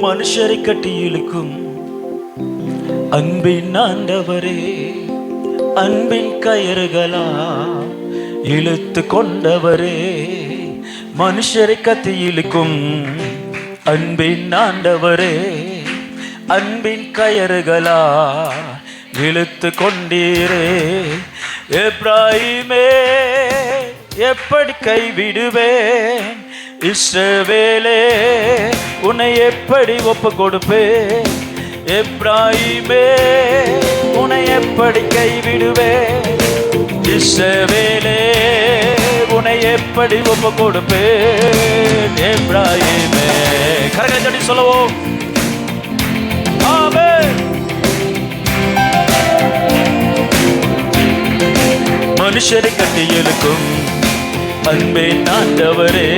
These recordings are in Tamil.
மனுஷரை கட்டி இழுக்கும் அன்பின் ஆண்டவரே, அன்பின் கயறுகளா இழுத்து கொண்டவரே, மனுஷரை கட்டி இழுக்கும் அன்பின் ஆண்டவரே, அன்பின் கயறுகளா இழுத்து கொண்டீரே. எப்ராஹிமே எப்படி கைவிடுவேன், இஸ்ரவேலே உன்னை எப்படி ஒப்பு கொடுப்பேன். எப்ராஹிமே உன்னை எப்படி கைவிடுவேன், இஸ்ரவேலே உன்னை எப்படி ஒப்பு கொடுப்பேன். எப்ராஹிமே கரங்களை தட்டி சொல்லுவோம். ஆமென். மனுஷரை கட்டி இழுக்கும் அன்பின் ஆண்டவரே,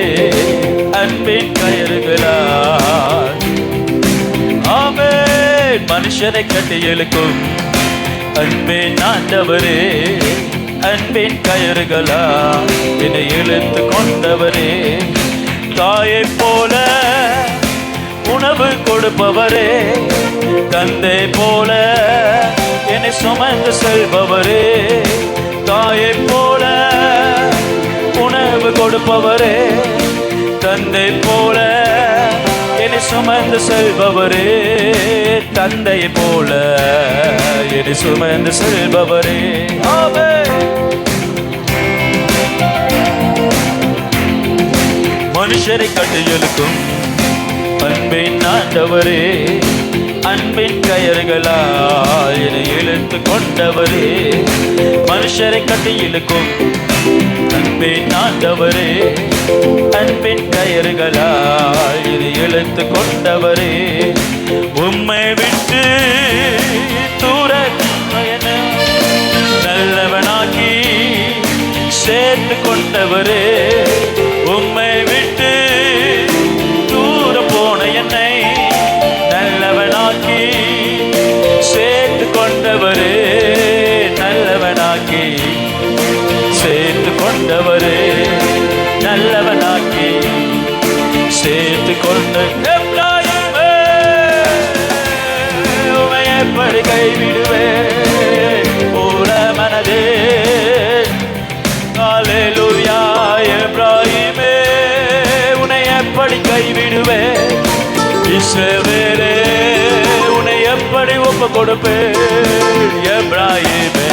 அன்பின் கயறுகளால். ஆமென். மனுஷரை கட்டி இழுக்கும் அன்பின் ஆண்டவரே, அன்பின் கயறுகளால் என்னை இழுத்து கொண்டவரே. தாயை போல உணவு கொடுப்பவரே, தந்தை போல என்னை சுமந்து செல்பவரே. தாயை போல உணவு கொடுப்பவரே, தந்தை போல என்னை சுமந்து செல்பவரே. தந்தை போல என்னை சுமந்து செல்பவரே. ஆமென். மனுஷரை கட்டி இழுக்கும் அன்பின் ஆண்டவரே, அன்பின் கயறுகளால் என்னை இழுத்து கொண்டவரே. மனுஷரை கட்டி இழுக்கும் அன்பின் ஆண்டவரே, அன்பின் கயறுகளால் என்னை இழுத்து கொண்டவரே. உம்மை விட்டு தூர நல்லவனாக்கி சேர்த்து கொண்டவரே. உம்மை விட்டு தூர போன என்னை நல்லவனாக்கி சேர்த்து கொண்டவரே. நல்லவனாக்கி சேர்த்து கொண்டவரே, நல்லவனாக்கி சேர்த்து கொண்ட. எப்ராஹிமே உம்மை எப்படி கைவிடுவேன், பூர மனதே. அல்லேலூயா. எப்ராஹிமே உன்னை எப்படி கைவிடுவேன், இஸ்ரவேலே உன்னை எப்படி ஒப்பு கொடுப்பேன். எப்ராஹிமே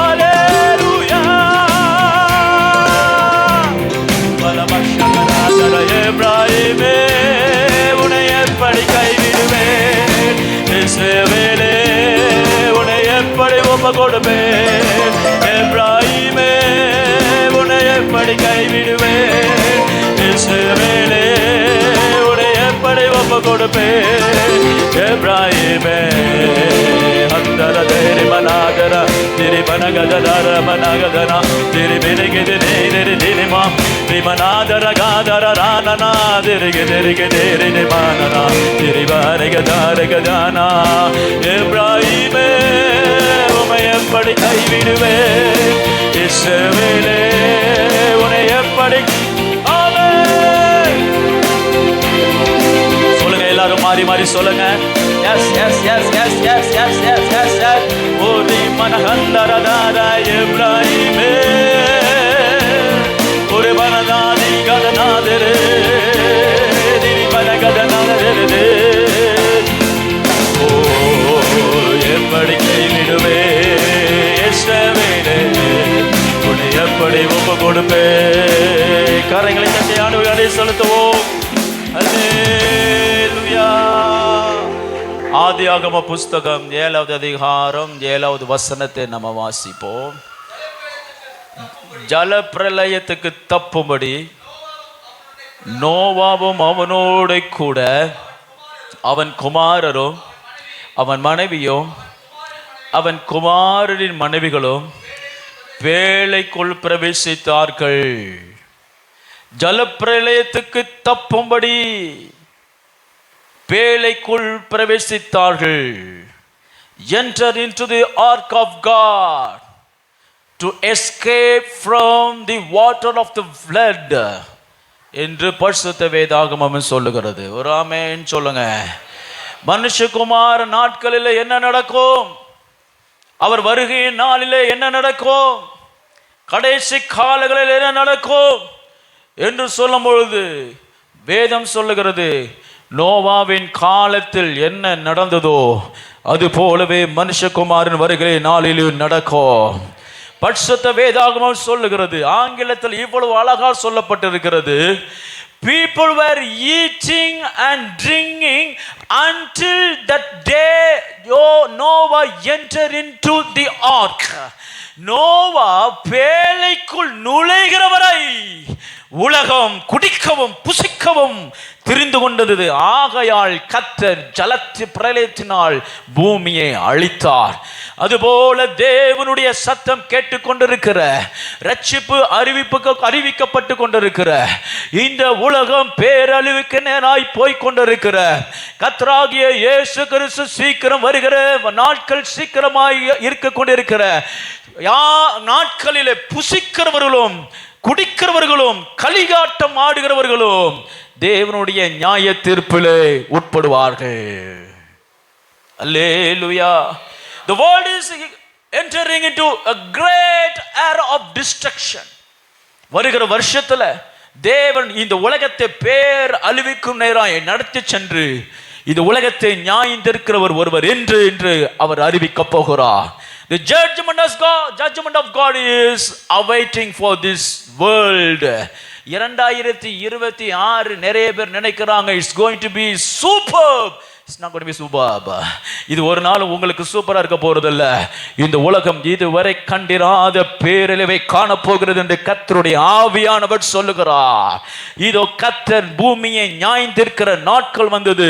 அல்லேலூயா. எப்ராஹிமே உன்னை எப்படி கைவிடுவேன், இஸ்ரவேலே உன்னை எப்படி ஒப்பு கொடுப்பேன். எப்ராஹிமே உன்னை எப்படி கைவிடுவேன், இஸ்ரவேலே உன்னை எப்படி ஒப்பு கொடுப்பேன். எப்ராஹிமே அந்தர தேரி மனாகர திரி மனகதர மனகதனா திரி பிரிகிதி நேரி திரிமா திரிமனாதர காதர ரானனா திரிகிதிரிகி தேரி நிமானனா திரிவாரிகதாரிகதானா. எப்ராஹிமே உம்மை எப்படி கைவிடுவேன், இஸ்ரவேலே உன்னை எப்படி. சொல்லுங்க எல்லாரும் மாறி மாறி சொல்லுங்க. Yes yes yes yes yes yes yes yes yes. ஓரி மனஹந்தரதாரா. எப்ராஹிமே ஒரு மனதாதி கதநாதரே திரி மனகதநாதரே. ஓ எப்படி கைவிடுவே, இஸ்ரவேலே உன்னை எப்படி ஒப்பு கொடுப்பே. கரங்களை தட்டி ஆண்டவரை செலுத்துவோம். அல்லேலூயா. ஆதியாகம புஸ்தகம் 7வது அதிகாரம் 7வது வசனத்தை நம்ம வாசிப்போம். ஜல பிரளயத்துக்கு தப்பும்படி நோவாவும் அவனோட கூட அவன் குமாரரும் அவன் மனைவியும் அவன் குமாரரின் மனைவிகளும் வேலைக்குள் பிரவேசித்தார்கள். ஜலப்பிரளயத்துக்கு தப்பும்படி வேலைக்குள் பிரவேசித்தார்கள். Enter into the ark of God to escape from the water of the flood. என்று பரிசுத்த வேதாகமம் சொல்லுகிறது. ஒரு ஆமென் சொல்லுங்க. மனுஷகுமார் நாட்களில் என்ன நடக்கும், அவர் வருகையின் நாளிலே என்ன நடக்கும், கடைசி காலங்களில் என்ன நடக்கும் என்று சொல்லும் பொழுது வேதம் சொல்லுகிறது, நோவாவின் காலத்தில் என்ன நடந்ததோ அது போலவே மனுஷகுமாரின் வருகை நாளிலும் நடக்கும். பரிசுத்த வேதாகமம் சொல்லுகிறது. ஆங்கிலத்தில் இவ்வளவு அழகா சொல்லப்பட்டிருக்கிறது, people were eating and drinking until that day Noah entered into the ark. Noah பேழைக்குள் நுழைகிற வரை உலகம் குடிக்கவும் புசிக்கவும் தெரிந்து கொண்டது. ஆகையால் கர்த்தர் ஜலத்து பிரளயத்தினால் பூமியை அழித்தார். அதுபோல தேவனுடைய சத்தம் கேட்டுக்கொண்டிருக்கிற, ரட்சிப்பு அறிவிக்கப்பட்டு கொண்டிருக்கிற இந்த உலகம் பேரழிவுக்கு நேராய் போய்கொண்டிருக்கிற கர்த்தராகிய இயேசு கிறிஸ்து சீக்கிரம் வருகிற நாட்கள் சீக்கிரமாய் இருக்க கொண்டிருக்கிற நாட்களிலே புசிக்கிறவர்களும் குடிக்கிறவர்களும் களிகாட்டம் ஆடுகிறவர்களும் தேவனுடைய நியாய தீர்ப்பிலே உட்படுவார்கள். அல்லேலூயா. The world is entering into a great era of destruction. வருகிற வருஷத்துல தேவன் இந்த உலகத்தை பேர் அழிவுக்கும் நேராய் நடத்தி சென்று இந்த உலகத்தை நியாயந்திருக்கிறவர் ஒருவர் என்று அவர் அறிவிக்க போகிறார். The judgment of God is awaiting for this world. 2026 நிறைய பேர் நினைக்கிறாங்க it's going to be superb. It's not going to be superb. இது ஒரு நாள் உங்களுக்கு சூப்பரா இருக்க போறதில்ல. இந்த உலகம் இதுவரை கண்டிராத பேரழிவை காண போகிறது என்று கர்த்தருடைய ஆவியானவர் சொல்லுகிறார். இதோ கர்த்தர் பூமியை நியாயந்திருக்கிற நாட்கள் வந்தது.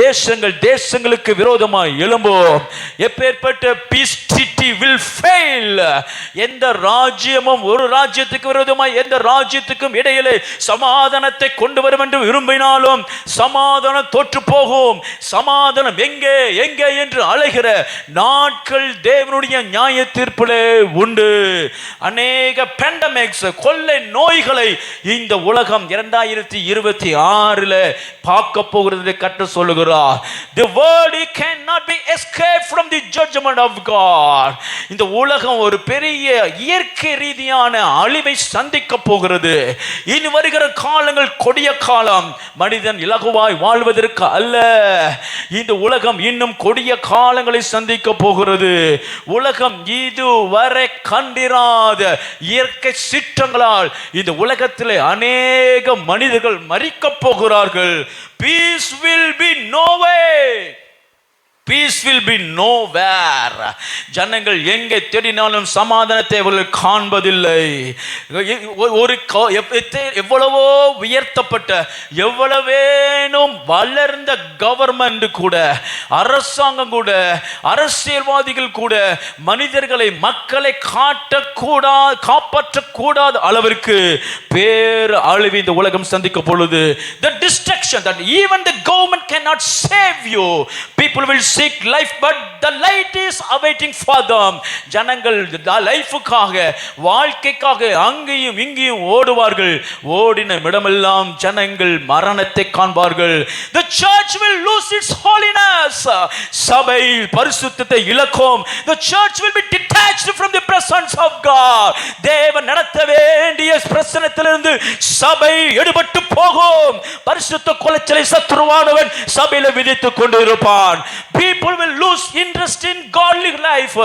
தேசங்கள் தேசங்களுக்கு விரோதமாய் எழும்பும். எப்பேற்பட்ட பீஸ் ட்ரீட்டி will fail. எந்த ராஜ்யமும் ஒரு ராஜ்யத்துக்கு விரோதமாய் எந்த ராஜ்யத்துக்கும் இடையிலே சமாதானத்தை கொண்டு வரும் என்று விரும்பினாலும் சமாதானம் தோற்று போகும். சமாதானம் எங்கே எங்கே என்று அழைகிற நாட்கள் தேவனுடைய நியாய தீர்ப்பிலே உண்டு. அநேக பேண்டமிக்ஸ் கொள்ளை நோய்களை இந்த உலகம் 2026 பார்க்க போகிறது கற்று சொல்லுகிறார். The world cannot be escaped from the judgment of God. இந்த உலகம் ஒரு பெரிய இயற்கை ரீதியான அழிவை சந்திக்க போகிறது. இனி வருகிற காலங்கள் கொடிய காலம். மனிதன் இலகுவாய் வாழ்வதற்கு அல்ல. இந்த உலகம் இன்னும் கொடிய காலங்களை சந்திக்க போகிறது. உலகம் இதுவரை கண்டிராத இயற்கை சீற்றங்களால் இந்த உலகத்திலே அநேக மனிதர்கள் மரிக்க போகிறார்கள். Peace will be no way. Peace will be nowhere. ஜனங்கள் எங்கே தேடினாலும் சமாதானத்தை அவர்கள் காண்பதில்லை. ஒரு எவ்வளவோ உயர்த்தப்பட்ட எவ்வளவேனும் வளர்ந்த கவர்மெண்ட் கூட, அரசாங்கம் கூட, அரசியல்வாதிகள் கூட மனிதர்களை மக்களை காப்பாற்றக்கூடாத அளவிற்கு பேர் அழிவு இந்த உலகம் சந்திக்க பொழுது, the destruction that even the government cannot save you. People will seek life but the light is awaiting for them. ஜனங்கள் லைஃபுக்காக வாழ்க்கைக்காக அங்கேயும் இங்கேயும் ஓடுவார்கள். ஓடின இடமெல்லாம் ஜனங்கள் மரணத்தை காண்பார்கள். The church will lose its holiness. சபை பரிசுத்தத்தை இழக்கும். The church will be detached from the presence of God. தேவன் நடத்த வேண்டிய பிரசன்னத்திலிருந்து சபை எடுபட்டு போகும். பரிசுத்த குலைச்சலை சத்துருவானவன் சபையில விதித்துக் கொண்டிருப்பான். People will lose interest in godly life.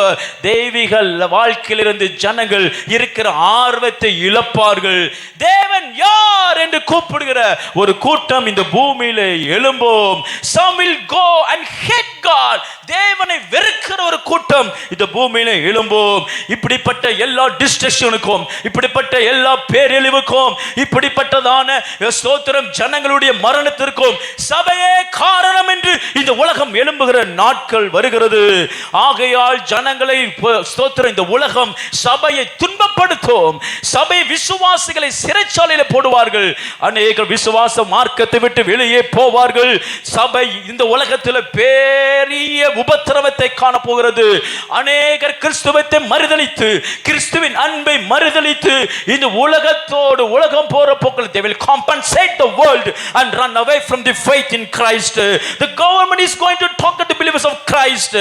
தெய்வீக வாழ்க்கையிலிருந்து ஜனங்கள் இருக்கிற ஆர்வத்தை இழப்பார்கள். தேவன் யார் என்று கூப்பிடுகிற ஒரு கூட்டம் இந்த பூமியிலே எழும்பும். Some will go and hate God. தேவனை வெறுக்கிற ஒரு கூட்டம் இந்த பூமியிலே எழும்பும். இப்படிப்பட்ட எல்லா டிஸ்ட்ரக்ஷனுக்கும், இப்படிப்பட்ட எல்லா பேரழிவுக்கும், இப்படிப்பட்டதான ஸ்தோத்திரம் ஜனங்களுடைய மரணத்திற்கும் சபையே காரணம் என்று இந்த உலகம் எழும்புகிற நாட்கள் வருகிறது. ஆகையால் ஜனங்களை ஸ்தோத்திரம் இந்த உலகம் சபையை துன்பப்படுத்தும். சபை விசுவாசிகளை சிறைச்சாலையில் போடுவார்கள். அநேக விசுவாச மார்க்கத்தை விட்டு வெளியே போவார்கள். சபை இந்த உலகத்தில் பெரிய உபத்திரவத்தை காண போகிறது. அநேகர் கிறிஸ்துவத்தை மறுதலித்து, கிறிஸ்துவின் அன்பை மறுதலித்து இந்த உலகத்தோடு உலகம் போற போக்கில் they will compensate outside the world and run away from the faith in Christ. The government is going to talk to the believers of Christ.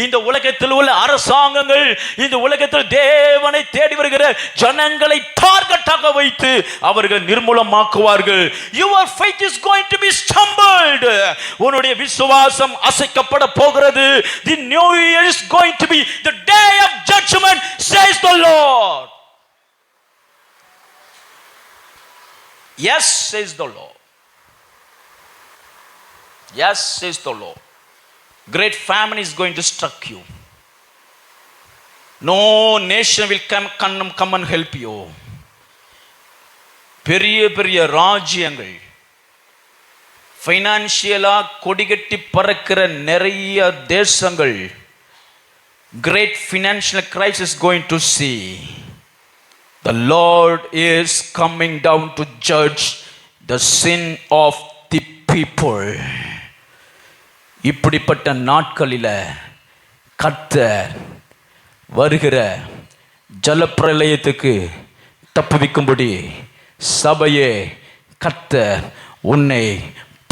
இந்த உலகத்தில் உள்ள அரசாங்கங்கள் இந்த உலகத்தில் தேவனை தேடி வருகிற ஜனங்களை டார்கெட்டாக வைத்து அவர்கள் நிர்மூலமாக்குவார்கள். Your faith is going to be stumbled. உன்னுடைய விசுவாசம் அசைக்கப்பட போகிறது. The new year is going to be the day of judgment, says the Lord. Yes, says the Lord. Yes, says the Lord. Great famine is going to struck you. No nation will come and help you. பெரிய பெரிய ராஜ்யங்கள் ஃபைனான்சியலா கொடிகட்டி பறக்கிற நிறைய தேசங்கள் great financial crisis going to see. The Lord is coming down to judge the sin of the people. இப்படிப்பட்ட நாட்களில கர்த்தர் வருகிற ஜலப்பிரளயத்துக்கு தப்புவிக்கும்படி சபையே கர்த்தர் உன்னை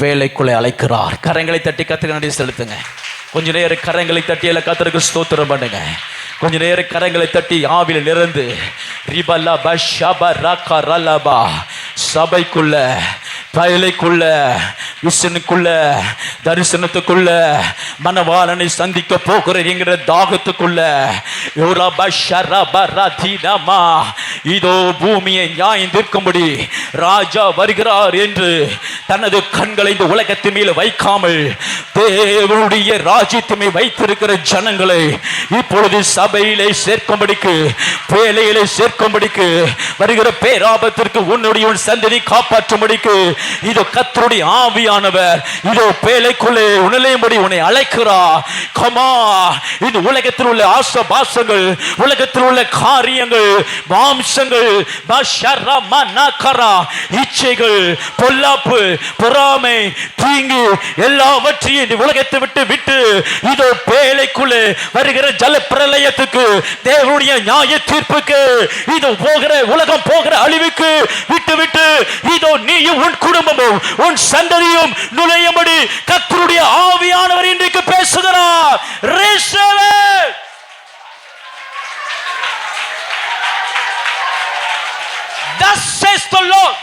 பேழைக்குள்ளே அழைக்கிறார். கரங்களை தட்டி கர்த்தருக்கு நன்றி செலுத்துங்க. கொஞ்ச நேரம் கரங்களை தட்டி எல்லாம் கர்த்தருக்கு ஸ்தோத்திரம் பண்ணுங்க. கொஞ்ச நேரம் கரங்களை தட்டி ஆவியில் நிறந்து ரிபலா பஷபா ரகா ரலபா சபைக்குள்ள பயலைக்குள்ள விசனுக்குள்ள தரிசனத்துக்குள்ள மனவாளனை சந்திக்க போகிறேன் என்கிற தாகத்துக்குள்ள இதோ பூமியை நியாயம் தீர்க்கும்படி ராஜா வருகிறார் என்று தனது கண்களை இந்த உலகத்தின் மேல் வைக்காமல் தேவனுடைய ராஜ்யத்தை வைத்திருக்கிற ஜனங்களை இப்பொழுது சபையிலே சேர்க்கும்படிக்கு பேழையிலே சேர்க்கும்படிக்கு வருகிற பேராபத்திற்கு உன்னுடைய சந்ததி காப்பாற்றும்படிக்கு இதோ கர்த்தருடைய ஆவியானவர் இதோ பேழைக்குள்ளே உணலையும்படி உன்னை அழைக்கிறார். கமா இந்த உலகத்தில் உள்ள ஆசபாசங்கள் உலகத்தில் உள்ள காரியங்கள் மாம்சங்கள் இச்சைகள் பொல்லாப்பு பொறாமை தீங்கு எல்லாவற்றையும் இந்த உலகத்தை விட்டு இதோ பேழைக்குள்ளே வருகிற ஜல பிரளயத்துக்கு தேவனுடைய நியாய தீர்ப்புக்கு இதோ போகிற உலகம் போகிற அழிவுக்கு விட்டு இதோ நீயும் உன் குடும்பமும் உன் சந்ததியும் நுழையும்படி கர்த்தருடைய ஆவியானவர் இன்றைக்கு பேசுகிறார். Thus says the Lord.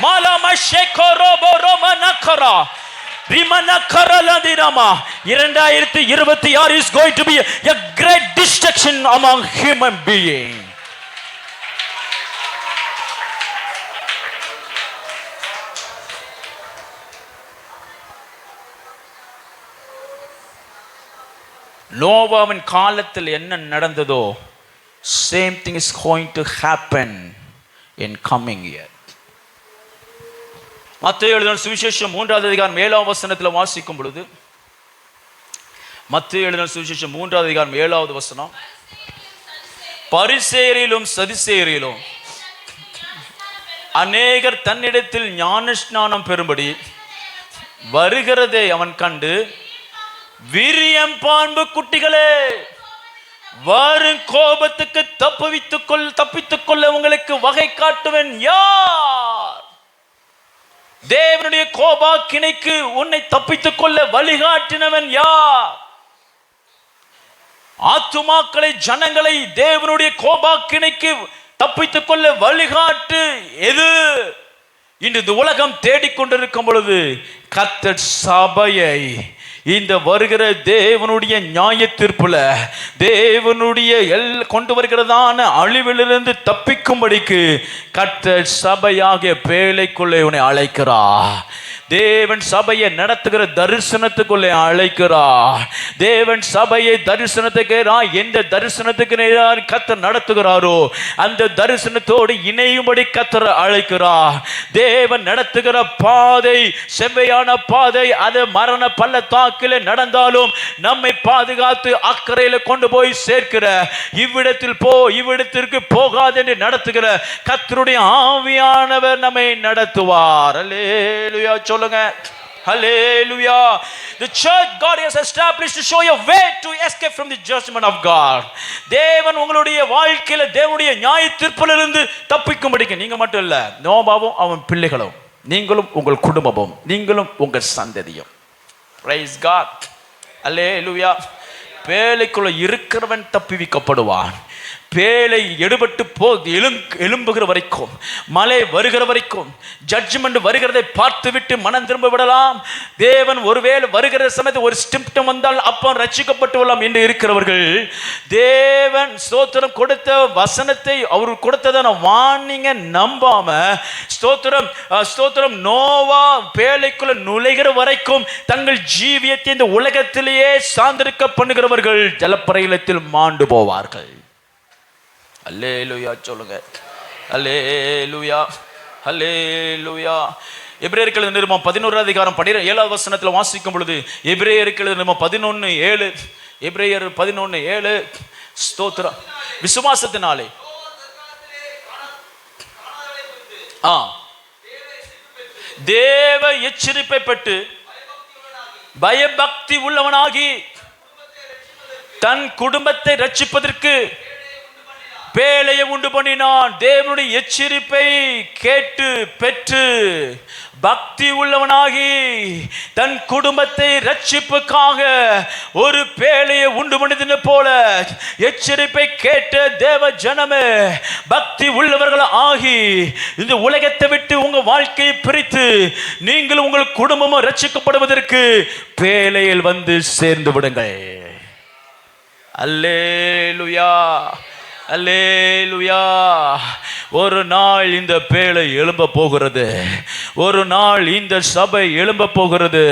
Malama shekorobo romanakara rimanakara landirama 2026 is going to be a great destruction among human beings. நோவாவின் காலத்தில் என்ன நடந்ததோ same thing is going to happen in coming year. மத்தேயு எழுதின சுவிசேஷம் 3வது அதிகாரம் 7வது வசனத்தில் வாசிக்கும் பொழுது மத்தேயு எழுதின சுவிசேஷம் 3வது அதிகாரம் 7வது வசனம் பரிசேயரிலும் சதுசேயரிலும் அநேகர் தன்னிடத்தில் ஞானஸ்நானம் பெறும்படி வருகிறதை அவன் கண்டு வீரியம் பான்பு குட்டிகளே வரும் கோபத்துக்கு தப்பித்துக் கொள்ள உங்களுக்கு வகை காட்டுவேன் யார்? தேவனுடைய கோபாக்கினைக்கு உன்னை தப்பித்துக் கொள்ள வழிகாட்டினவன் யார்? ஆத்துமாக்களை ஜனங்களை தேவனுடைய கோபாக்கினைக்கு தப்பித்துக் கொள்ள வழிகாட்டு எது? இன்று இந்த உலகம் தேடிக்கொண்டிருக்கும் பொழுது கர்த்தர் சபையை இந்த வருகிற தேவனுடைய நியாய தீர்ப்புல தேவனுடைய கொண்டு வருகிறதான அழிவிலிருந்து தப்பிக்கும்படிக்கு கர்த்தர் சபையாகிய பேழைக்குள்ளே உன்னை அழைக்கிறார். தேவன் சபையை நடத்துகிற தரிசனத்துக்குள்ளே அழைக்கிறார். தேவன் சபையை தரிசனத்துக்கு எந்த தரிசனத்துக்கு கர்த்தர் நடத்துகிறாரோ அந்த தரிசனத்தோடு இணையும்படி கர்த்தர் அழைக்கிறார். தேவன் நடத்துகிற பாதை செவ்வையான பாதை, அது மரண பள்ளத்தாக்கிலே நடந்தாலும் நம்மை பாதுகாத்து அக்கறையில கொண்டு போய் சேர்க்கிற இவ்விடத்தில் இவ்விடத்திற்கு போகாது என்று நடத்துகிற கர்த்தருடைய ஆவியானவர் நம்மை நடத்துவார். அல்லேலூயா சொல்லுங்க. Hallelujah. The church God has established to show you a way to escape from the judgment of God. தேவன் உங்களுடைய வாழ்க்கையில தேவனுடைய நியாய தீர்ப்பிலிருந்து தப்பிக்கும்படிக்கு நீங்க மட்டும் இல்ல, நோவாவும் அவன் பிள்ளைகளும், நீங்களும் உங்கள் குடும்பமும், நீங்களும் உங்கள் சந்ததியும். Praise God. Hallelujah. பேழைக்குள்ள இருக்கிறவன் தப்பிவிக்கப்படுவான். பேழை எடுபட்டு எழும்புகிற வரைக்கும், மழை வருகிற வரைக்கும், ஜட்ஜ்மெண்ட் வருகிறதை பார்த்து விட்டு மனம் திரும்ப விடலாம். தேவன் ஒருவேளை வருகிற சமயத்தில் ஒரு ஸ்டிம்ப்டம் வந்தால் அப்போ ரட்சிக்கப்பட்டு விடலாம் என்று இருக்கிறவர்கள், தேவன் ஸ்தோத்திரம் கொடுத்த வசனத்தை அவர் கொடுத்ததான வார்னிங்க நம்பாம ஸ்தோத்திரம் ஸ்தோத்திரம் நோவா பேழைக்குள்ள நுழைகிற வரைக்கும் தங்கள் ஜீவியத்தை இந்த உலகத்திலேயே சார்ந்திருக்க பண்ணுகிறவர்கள் ஜலப்பிரளயத்தில் மாண்டு போவார்கள். அல்லேலூயா சொல்லுங்க. அல்லேலூயா, அல்லேலூயா. எபிரேயருக்கு எழுதின நிருபம் 11 அதிகாரம் 7வது வசனத்தில் வாசிக்கும் பொழுது, எபிரேயருக்கு எழுதின நிருபம் 11:7, எபிரேயர் 11:7, ஸ்தோத்திரம். விசுவாசத்தினாலே தேவ எச்சரிப்பை பெற்று பயபக்தி உள்ளவனாகி தன் குடும்பத்தை ரட்சிப்பதற்கு பேழையை உண்டு பண்ணினான். தேவனுடைய எச்சரிப்பை கேட்டு பெற்று பக்தி உள்ளவனாகி தன் குடும்பத்தை ரட்சிப்புக்காக ஒரு பேழையை உண்டு பண்ணினது போல எச்சரிப்பை கேட்ட தேவ ஜனமே, பக்தி உள்ளவர்கள் ஆகி இந்த உலகத்தை விட்டு உங்க வாழ்க்கையை பிரித்து நீங்களும் உங்கள் குடும்பமும் ரட்சிக்கப்படுவதற்கு பேழையில் வந்து சேர்ந்து விடுங்கள். அல்லேலூயா, அல்லேலூயா. ஒரு நாள் இந்த பேழை எழும்ப போகிறது, ஒரு நாள் இந்த சபை எழும்ப போகிறது.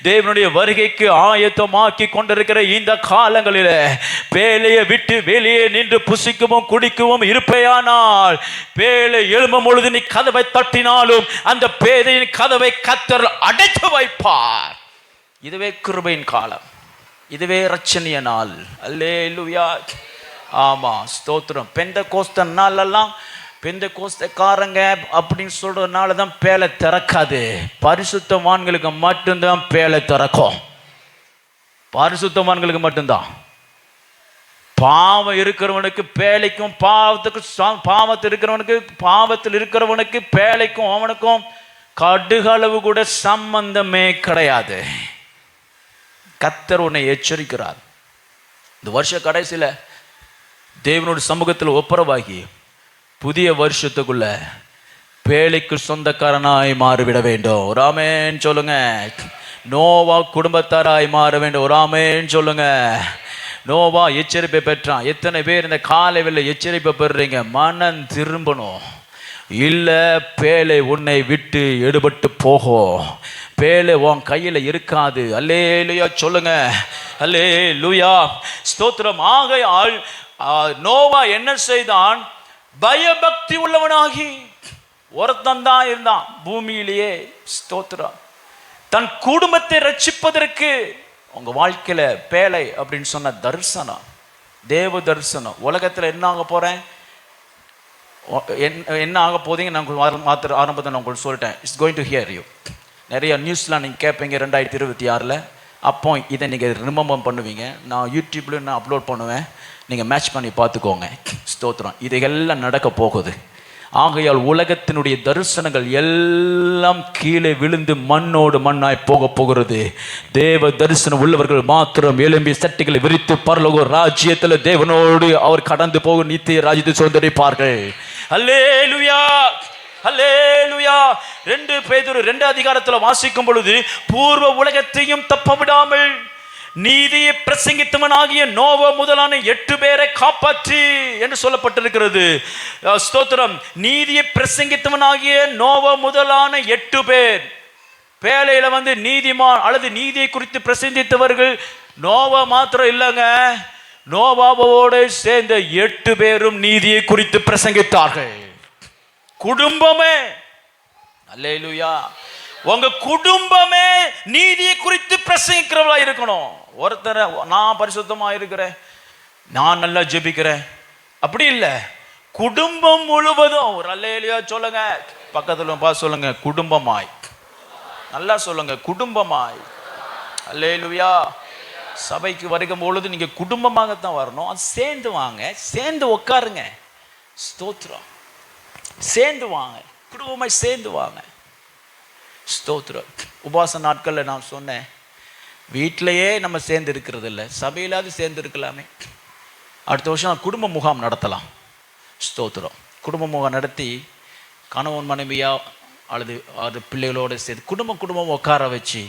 தேவனுடைய வருகைக்கு ஆயத்தமாக்கி கொண்டிருக்கிற இந்த காலங்களில் பேழையை விட்டு வெளியே நின்று புசிக்கவும் குடிக்கவும் இருப்பேயானால், பேழை எழும்பும் பொழுது நீ கதவை தட்டினாலும் அந்த பேழையின் கதவை கர்த்தர் அடைத்து வைப்பார். இதுவே கிருபையின் காலம், இதுவே ரட்சணிய நாள். அல்லேலூயா. ஆமா, ஸ்தோத்திரம். பெந்தெகோஸ்தே நாளெல்லாம் பெந்தெகோஸ்தேக்காரங்க அப்படின்னு சொல்றதுனால தான் பேழை திறக்காது. பரிசுத்தவான்களுக்கு மட்டும்தான் பேழை திறக்கும். பரிசுத்தவான்களுக்கு மட்டும்தான். பாவம் இருக்கிறவனுக்கு பேழைக்கும், பாவத்தில் இருக்கிறவனுக்கு, பாவத்தில் இருக்கிறவனுக்கு பேழைக்கும் அவனுக்கும் கடுகளவு கூட சம்பந்தமே கிடையாது. கர்த்தர் உன்னை எச்சரிக்கிறார். இந்த வருஷ கடைசியில் தேவனுடைய சமூகத்தில் ஒப்புரவாகி புதிய வருஷத்துக்குள்ள பேழைக்கு சொந்தக்காரனாய் மாறிவிட வேண்டும். ஒரு ஆமென் சொல்லுங்க. நோவா குடும்பத்தாராய் மாற வேண்டும். ஒரு ஆமென் சொல்லுங்க. நோவா எச்சரிப்பை பெற்றான். எத்தனை பேர் இந்த காலையில் எச்சரிப்பை பெறுறீங்க? மனம் திரும்பணும். இல்லை பேழை உன்னை விட்டு எடுபட்டு போகும். பேழை உன் கையில் இருக்காது. அல்லேலூயா சொல்லுங்க. அல்லேலூயா, ஸ்தோத்திரம். ஆகையால் நோவா என்ன செய்தான்? பயபக்தி உள்ளவனாகி ஒருத்தன் தான் இருந்தான் பூமியிலேயே. ஸ்தோத்திரம். தன் குடும்பத்தை ரட்சிப்பதற்கு உங்க வாழ்க்கையில பேழை அப்படின்னு சொன்ன தரிசனம், தேவ தரிசனம். உலகத்தில் என்ன ஆக போறேன், என்ன ஆக போதீங்க நான் மாத்திர ஆரம்பத்தை நான் உங்களுக்கு சொல்லிட்டேன். It's going to hear you. நிறைய நியூஸ்லாம் நீங்கள் கேட்பீங்க 2026. அப்போ இதை நீங்கள் ரிமெம்பர் பண்ணுவீங்க. நான் யூடியூப்ல நான் அப்லோட் பண்ணுவேன், நீங்கள் மேட்ச் பண்ணி பார்த்துக்கோங்க. ஸ்தோத்திரம். இதையெல்லாம் நடக்க போகுது. ஆகையால் உலகத்தினுடைய தரிசனங்கள் எல்லாம் கீழே விழுந்து மண்ணோடு மண்ணாய் போக போகிறது. தேவ தரிசனம் உள்ளவர்கள் மாத்திரம் எழும்பி சட்டிகளை விரித்து பரலோக ராஜ்யத்தில் தேவனோடு அவர் கடந்து போக நித்திய ராஜ்யத்தை சுதந்தரிப்பார்கள். அல்லேலூயா, அல்லேலூயா. 2 பேதுரு 2 அதிகாரத்தில் வாசிக்கும் பொழுது, பூர்வ உலகத்தையும் தப்ப விடாமல் நீதியை பிரசங்கித்தவனாகிய நோவா முதலான 8 பேரை காப்பாற்றி என்று சொல்லப்பட்டிருக்கிறது. ஸ்தோத்திரம். நீதியை பிரசங்கித்தவனாகிய நோவா முதலான 8 பேர். பேழையில வந்து நீதிமான் அல்லது நீதியை குறித்து பிரசங்கித்தவர்கள் நோவா மாத்திரம் இல்லைங்க. நோவாவோடு சேர்ந்த 8 பேரும் நீதியை குறித்து பிரசங்கித்தார்கள். குடும்பமே, அல்லேலூயா, உங்க குடும்பமே நீதியை குறித்து பிரசங்கிக்கிறவளா இருக்கணும். ஒருத்தர் நான் பரிசுத்தமா இருக்கிறேன், நான் நல்லா ஜெபிக்கிறேன் அப்படி இல்லை. குடும்பம் முழுவதும் ஒரு அல்லேலூயா சொல்லுங்க. பக்கத்துல சொல்லுங்க, குடும்பமாய். நல்லா சொல்லுங்க, குடும்பமாய். அல்லேலூயா. சபைக்கு வருகும் பொழுது நீங்க குடும்பமாகத்தான் வரணும். அது சேர்ந்து வாங்க, சேர்ந்து உட்காருங்க. ஸ்தோத்திரம். சேர்ந்து வாங்க, குடும்பமாய் சேர்ந்து வாங்க. ஸ்தோத்திரம். உபவாச நாட்களில் நான் சொன்னேன், வீட்டிலையே நம்ம சேர்ந்து இருக்கிறது இல்லை, சபையிலாவது சேர்ந்து இருக்கலாமே. அடுத்த வருஷம் குடும்ப முகாம் நடத்தலாம். ஸ்தோத்திரம். குடும்ப முகாம் நடத்தி கணவன் மனைவியா அல்லது பிள்ளைகளோடு சேர்ந்து குடும்பம் உட்கார வச்சு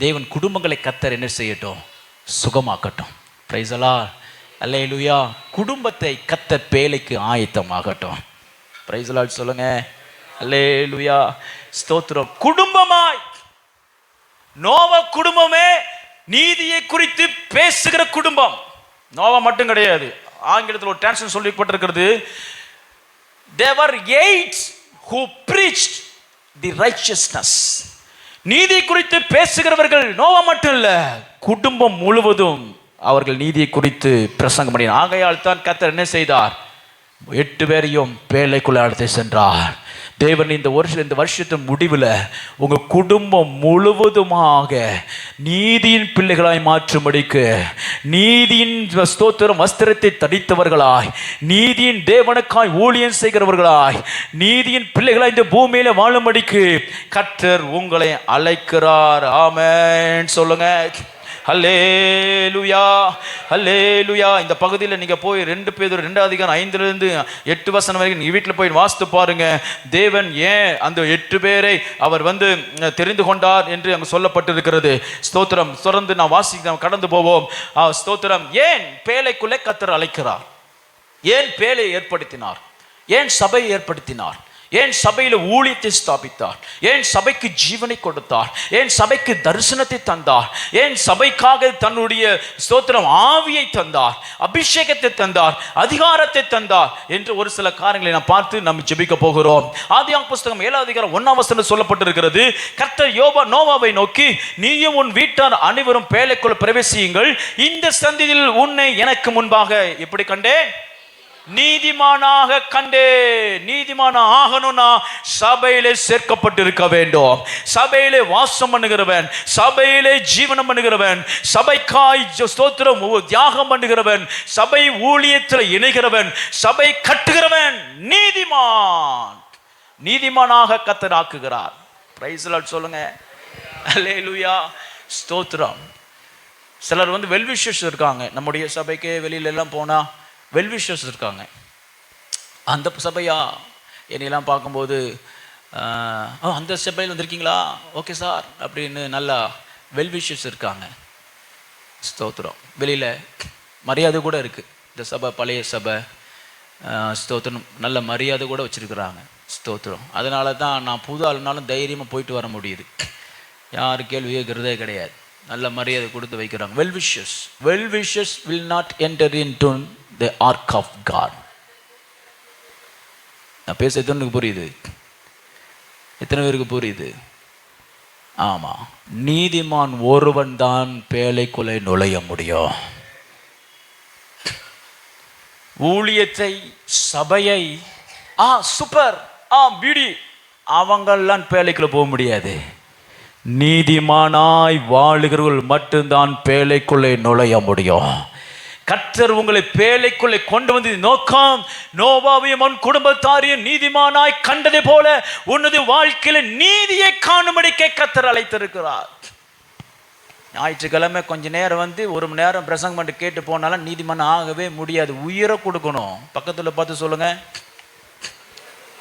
தேவன் குடும்பங்களை கர்த்தர் என்ன செய்யட்டும், சுகமாக்கட்டும். Praise the Lord. அல்லேலூயா. குடும்பத்தை கர்த்தர் பேழைக்கு ஆயத்தமாகட்டும். பிரைஸ் தி லார்ட் சொல்லுங்க. அல்லேலூயா. ஸ்தோத்திரம். குடும்பமாய். நோவா குடும்பமே நீதியை குறித்து பேசுகிற குடும்பம். நோவா மட்டும் கிடையாது. ஆங்கிலத்தில் ஒரு டிரான்ஸ்லேஷன் சொல்லப்பட்டிருக்கிறது, there were 8 who preached the righteousness. நீதி குறித்து பேசுகிறவர்கள் நோவா மட்டும் இல்ல, குடும்பம் முழுவதும் அவர்கள் நீதியை குறித்து பிரசங்கம் பண்ணினார். ஆகையால் தான் கர்த்தர் என்ன செய்தார், 8 பேரையும் பேழைக்குள்ள அழைத்து சென்றார். தேவன் இந்த வருஷத்தின் முடிவில் உங்க குடும்பம் முழுவதுமாக நீதியின் பிள்ளைகளாய் மாற்றும்படிக்கு, நீதியின் ஸ்தோத்திரம் வஸ்திரத்தை தடித்தவர்களாய், நீதியின் தேவனுக்காய் ஊழியம் செய்கிறவர்களாய், நீதியின் பிள்ளைகளாய் இந்த பூமியில வாழும்படிக்கு கர்த்தர் உங்களை அழைக்கிறார். ஆமென் சொல்லுங்க. ஹல்லேலூயா. ஹல்லேலூயா. இந்த பகுதியில் நீங்கள் போய் 2 பேதுரு 2:5-8 வரைக்கும் நீங்கள் வீட்டில் போய் வாசித்து பாருங்க. தேவன் ஏன் அந்த 8 பேரை அவர் தெரிந்து கொண்டார் என்று அங்கே சொல்லப்பட்டிருக்கிறது. ஸ்தோத்திரம். தொடர்ந்து நான் வாசிக்க கடந்து போவோம். ஸ்தோத்திரம். ஏன் பேழைக்குள்ளே கர்த்தர் அழைக்கிறார்? ஏன் பேழை ஏற்படுத்தினார்? ஏன் சபையை ஏற்படுத்தினார்? ஏன் சபையில் ஊழியத்தை ஸ்தாபித்தார்? ஏன் சபைக்கு ஜீவனை கொடுத்தார்? ஏன் சபைக்கு தரிசனத்தை தந்தார்? ஏன் சபைக்காக தன்னுடைய ஸ்தோத்திரம் ஆவியை தந்தார், அபிஷேகத்தை தந்தார், அதிகாரத்தை தந்தார் என்று ஒரு சில காரியங்களை நாம் பார்த்து நம்ம ஜெபிக்க போகிறோம். ஆதியாகமம் புஸ்தகம் 7:1 சொல்லப்பட்டிருக்கிறது, கர்த்தர் நோவாவை நோக்கி, நீயும் உன் வீட்டார் அனைவரும் பேழைக்குள் பிரவேசியுங்கள், இந்த சந்ததியில் உன்னை எனக்கு முன்பாக எப்படி கண்டேன், நீதிமானாக கண்டே. நீதிமான ஆகணும்னா சபையிலே சேர்க்கப்பட்டிருக்க வேண்டும். சபையிலே வாசம் பண்ணுகிறவன், சபையிலே ஜீவனம் பண்ணுகிறவன், சபைக்காய் ஸ்தோத்திரம் தியாகம் பண்ணுகிறவன், சபை ஊழியத்தில் இணைகிறவன், சபை கட்டுகிறவன் நீதிமான். நீதிமானாக கர்த்தர் ஆக்குகிறார். பிரைஸ் தி லார்ட் சொல்லுங்க. அல்லேலூயா. ஸ்தோத்திரம். சிலர் வெல்விஷர்ஸ் இருக்காங்க. நம்முடைய சபைக்கு வெளியில எல்லாம் போனா வெல்விஷர்ஸ் இருக்காங்க. அந்த சபையா என்னெல்லாம் பார்க்கும்போது அந்த சபையில் வந்திருக்கீங்களா, ஓகே சார் அப்படின்னு நல்லா வெல்விஷர்ஸ் இருக்காங்க. ஸ்தோத்திரம். வெளியில் மரியாதை கூட இருக்குது. இந்த சபை பழைய சபை. ஸ்தோத்திரம். நல்ல மரியாதை கூட வச்சுருக்குறாங்க. ஸ்தோத்திரம். அதனால தான் நான் புது ஆளுனாலும் தைரியமாக போயிட்டு வர முடியுது. யார் கேள்வி கேட்குறதே கிடையாது. நல்ல மரியாதை கொடுத்து வைக்கிறாங்க. Well-wishers will not enter into the ark of God. நான் பேச எத்தனைக்கு புரியுது? எத்தனை பேருக்கு புரியுது? ஆமா, நீதிமான் ஒருவன் தான் பேழைக்குள்ளே நுழைய முடியும். ஊழியத்தை, சபையை, சூப்பர், பிடி, அவங்கெல்லாம் பேழைக்குள்ள போக முடியாது. நீதிமானாய் வாழுகிறவர்கள் மட்டும்தான் பேழைக்குள்ளே நுழைய முடியும். கர்த்தர் உங்களை பேழைக்குள்ளே கொண்டு வந்து நோக்கம், நோவாவையும் அவன் குடும்பத்தாரையும் நீதிமானாய் கண்டதை போல உனது வாழ்க்கையில நீதியை காணும்படிக்கே கர்த்தர் அழைத்திருக்கிறார். ஞாயிற்றுக்கிழமை கொஞ்ச நேரம் 1 மணி நேரம் பிரசங்கம் பண்ணி கேட்டு போனாலும் நீதிமான் ஆகவே முடியாது. உயிரை கொடுக்கணும். பக்கத்தில் பார்த்து சொல்லுங்க.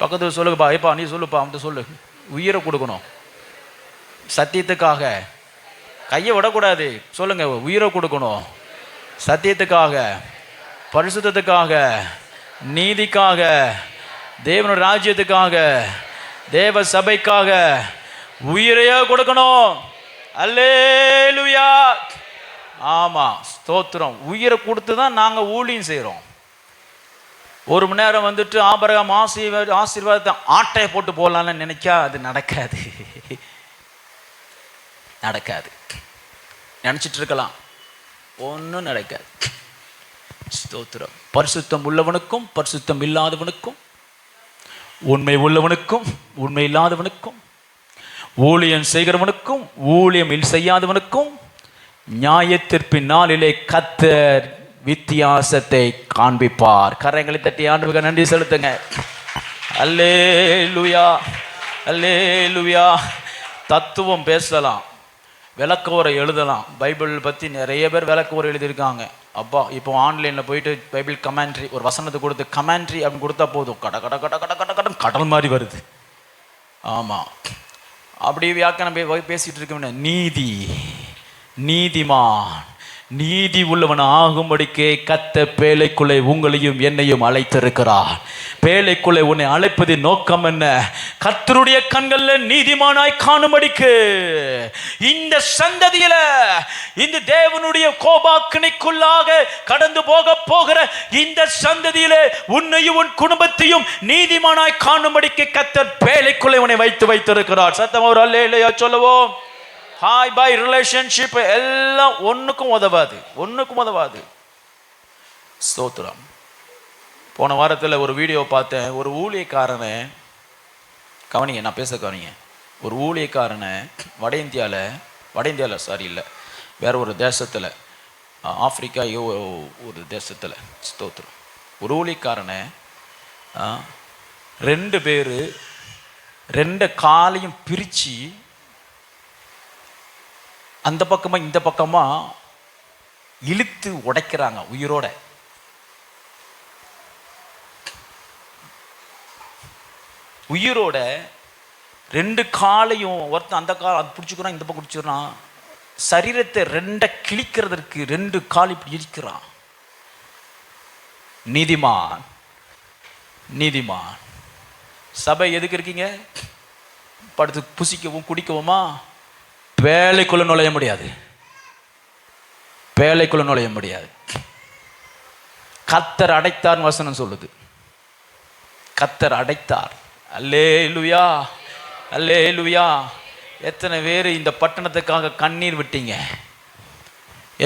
பக்கத்தில் சொல்லுங்கப்பா. ஏப்பா நீ சொல்லுப்பா, அவன் சொல்லு. உயிரை கொடுக்கணும். சத்தியத்துக்காக கையை விடக்கூடாது. சொல்லுங்க. உயிரை கொடுக்கணும். சத்தியத்துக்காக, பரிசுத்தத்துக்காக, நீதிக்காக, தேவனுடைய ராஜ்யத்துக்காக, தேவ சபைக்காக உயிரையே கொடுக்கணும். அல்லேலூயா. ஆமா, ஸ்தோத்திரம். உயிரை கொடுத்து தான் நாங்கள் ஊழியம் செய்கிறோம். 1 மணி நேரம் ஆபிரகாம் ஆசீர்வாதத்தை ஆட்டையை போட்டு போடலான்னு நினைச்சா அது நடக்காது. நடக்காது. நினச்சிட்டு இருக்கலாம், ஒன்றும் நடக்காது. ஸ்தோத்திரம். பரிசுத்தம் உள்ளவனுக்கும் பரிசுத்தம் இல்லாதவனுக்கும், உண்மை உள்ளவனுக்கும் உண்மை இல்லாதவனுக்கும், ஊழியம் செய்கிறவனுக்கும் ஊழியம் செய்யாதவனுக்கும் நியாயத்தீர்ப்பின் நாளிலே கர்த்தர் வித்தியாசத்தை காண்பிப்பார். கரங்களை தட்டி ஆண்டவருக்கு நன்றி செலுத்துங்க. அல்லேலூயா, அல்லேலூயா. தத்துவம் பேசலாம், விளக்கோரை எழுதலாம். பைபிள் பற்றி நிறைய பேர் விளக்கோரை எழுதியிருக்காங்க. அப்பா இப்போ ஆன்லைனில் போயிட்டு பைபிள் கமெண்ட்ரி ஒரு வசனத்தை கொடுத்து கமெண்ட்ரி அப்படின்னு கொடுத்தா போதும், கட கட கட கட கட கடன் கடல் மாதிரி வருது. ஆமாம், அப்படி வியாக்கியானம் பேசிகிட்டு இருக்க. நீதி, நீதிமான், நீதி உள்ளவன் ஆகும்படிக்கே கர்த்தர் பேழைக்குள்ளே உங்களையும் என்னையும் அழைத்திருக்கிறார். பேழைக்குள்ளே உன்னை அழைப்பதின் நோக்கம் என்ன? கர்த்தருடைய கண்களில் நீதிமானாய் காணும்படிக்கு. இந்த சந்ததியில இந்த தேவனுடைய கோபாக்கினைக்குள்ளாக கடந்து போகிற இந்த சந்ததியில உன்னையும் உன் குடும்பத்தையும் நீதிமானாய் காணும்படிக்கு கர்த்தர் பேழைக்குள்ளே உன்னை வைத்திருக்கிறார். சத்தம் ஒரு அல்லேலூயா சொல்லுவோம். ஹாய் பாய் ரிலேஷன்ஷிப் எல்லாம் ஒன்றுக்கும் உதவாது. ஸ்தோத்திரம். போன வாரத்தில் ஒரு வீடியோ பார்த்தேன். ஒரு ஊழியக்காரனை கவனிங்க, நான் பேச கவனிங்க. ஒரு ஊழியக்காரனை வட இந்தியாவில் சாரி இல்லை, வேற ஒரு தேசத்தில், ஆப்பிரிக்கா ஒரு தேசத்தில், ஸ்தோத்திரம், ஒரு ஊழியக்காரனை 2 பேர் 2 காலையும் பிரித்து அந்த பக்கமா இந்த பக்கமா இழுத்து உடைக்கிறாங்க உயிரோட. உயிரோட 2 காலையும் ஒருத்தன் அந்த கால் அது பிடிச்சிக்கிறான், இந்த பக்கம் பிடிச்சிக்கிறான். சரீரத்தை 2 கிழிக்கிறதுக்கு 2 கால் இப்படி இருக்கிறான். நீதிமான், நீதிமான். சபை எதுக்கு இருக்கீங்க? படுத்து புசிக்கவும் குடிக்கவுமா? பேழைக்குள்ள நுழைய முடியாது. கர்த்தர் அடைத்தார் வசனம் சொல்லுது. கர்த்தர் அடைத்தார். அல்லேலூயா, அல்லேலூயா. எத்தனை பேர் இந்த பட்டணத்துக்காக கண்ணீர் விட்டீங்க?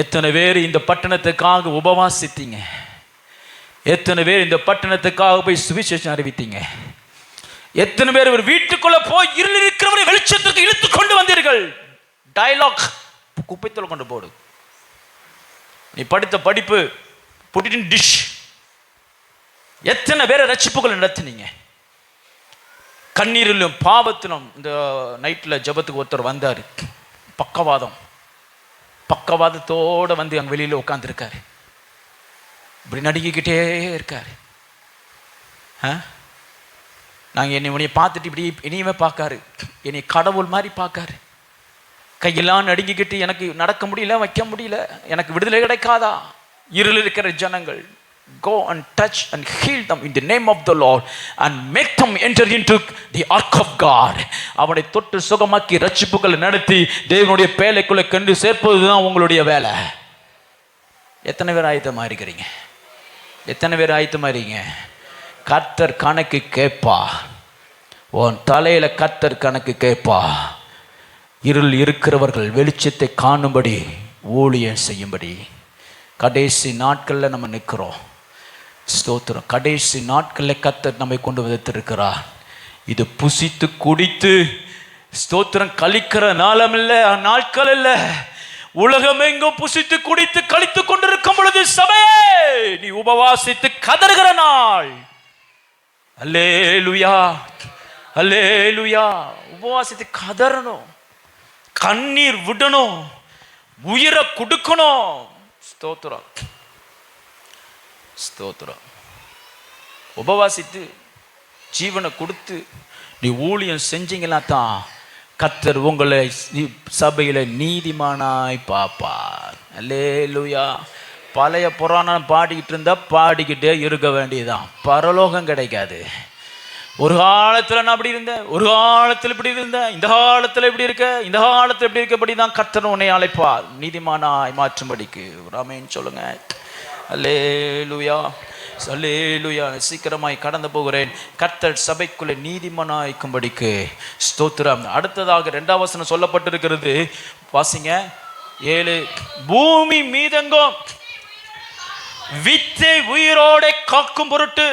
எத்தனை பேர் இந்த பட்டணத்துக்காக உபவாசித்தீங்க? எத்தனை பேர் இந்த பட்டணத்துக்காக போய் சுவிசேஷம் அறிவித்தீங்க? எத்தனை பேர் ஒரு வீட்டுக்குள்ள போய் இருள் இருக்கிறவரை வெளிச்சத்துக்கு இழுத்து கொண்டு வந்தீர்கள்? டயலாக் குப்பைத்தோல கொண்டு போடு. நீ படித்த படிப்பு புட்டின் டிஷ். எத்தனை பேரை ரட்சிப்புகள் நடத்தினீங்க? கண்ணீரிலும் பாவத்திலும். இந்த நைட்டில் ஜபத்துக்கு ஒருத்தர் வந்தார், பக்கவாதத்தோடு வந்து அங்கே வெளியில் உட்காந்துருக்காரு. இப்படி நடுங்கிக்கிட்டே இருக்காரு. நாங்கள் என்னை பார்த்துட்டு இப்படி இனியுமே பார்க்காரு, என்னை கடவுள் மாதிரி பார்க்காரு. கையெல்லாம் நடுங்கிக்கிட்டு எனக்கு நடக்க முடியல, வைக்க முடியல, எனக்கு விடுதலை கிடைக்காதா? இருளில் இருக்கிற ஜனங்கள், go and touch and heal them in the name of the Lord and make them enter into the ark of God. அவனை தொட்டு சுகமாக்கி ரட்சிப்புகளை நடத்தி தேவனுடைய பேழைக்குள்ளே கொண்டு சேர்ப்பதுதான் உங்களுடைய வேலை. எத்தனை பேர் ஆயத்தமா இருக்கிறீங்க? கர்த்தர் கணக்கு கேட்பா. உன் தலையில கர்த்தர் கணக்கு கேட்பா. இருள் இருக்கிறவர்கள் வெளிச்சத்தை காணும்படி ஊழியம் செய்யும்படி. கடைசி நாட்களில் நம்ம நிற்கிறோம். ஸ்தோத்திரம். கடைசி நாட்களில் கர்த்தர் நம்மை கொண்டு வைத்திருக்கிறார். இது புசித்து குடித்து ஸ்தோத்திரம் கழிக்கிற நாளம் இல்லை, நாட்கள் இல்லை. உலகம் எங்கும் புசித்து குடித்து கழித்து கொண்டிருக்கும் பொழுது சபையே நீ உபவாசித்து கதறுகிற நாள். அல்லேலூயா, அல்லேலூயா. உபவாசித்து கதறணும், கண்ணீர் விடணும், உயிரை கொடுக்கணும். ஸ்தோத்திரம், ஸ்தோத்திரம். உபவாசித்து ஜீவனை கொடுத்து நீ ஊழியம் செஞ்சீங்கன்னா தான் கர்த்தர் உங்களை சபையில் நீதிமானாய் பார்ப்பார். அல்லேலூயா. பழைய புராணம் பாடிக்கிட்டு இருந்தால் பாடிக்கிட்டே இருக்க வேண்டியதுதான், பரலோகம் கிடைக்காது. ஒரு காலத்தில் நான் அப்படி இருந்தேன், ஒரு காலத்தில் இப்படி இருந்தேன், இந்த காலத்தில் இப்படி இருக்க, இந்த காலத்தில் இப்படி இருக்கப்படி தான் கர்த்தர் உன்னை அழைப்பார் நீதிமானாய் மாற்றும்படிக்கு. ஆமென் சொல்லுங்க. அல்லேலூயா, அல்லேலூயா. சீக்கிரமாய் கடந்து போகிறேன். கர்த்தர் சபைக்குள்ளே நீதிமானாய்க்கும்படிக்கு. ஸ்தோத்திரம். அடுத்ததாக 2ஆம் வசனம் சொல்லப்பட்டிருக்கிறது, வாசிங்க 7. பூமி மீதெங்கும் வித்தை உயிரோட காக்கும் பொருட்டு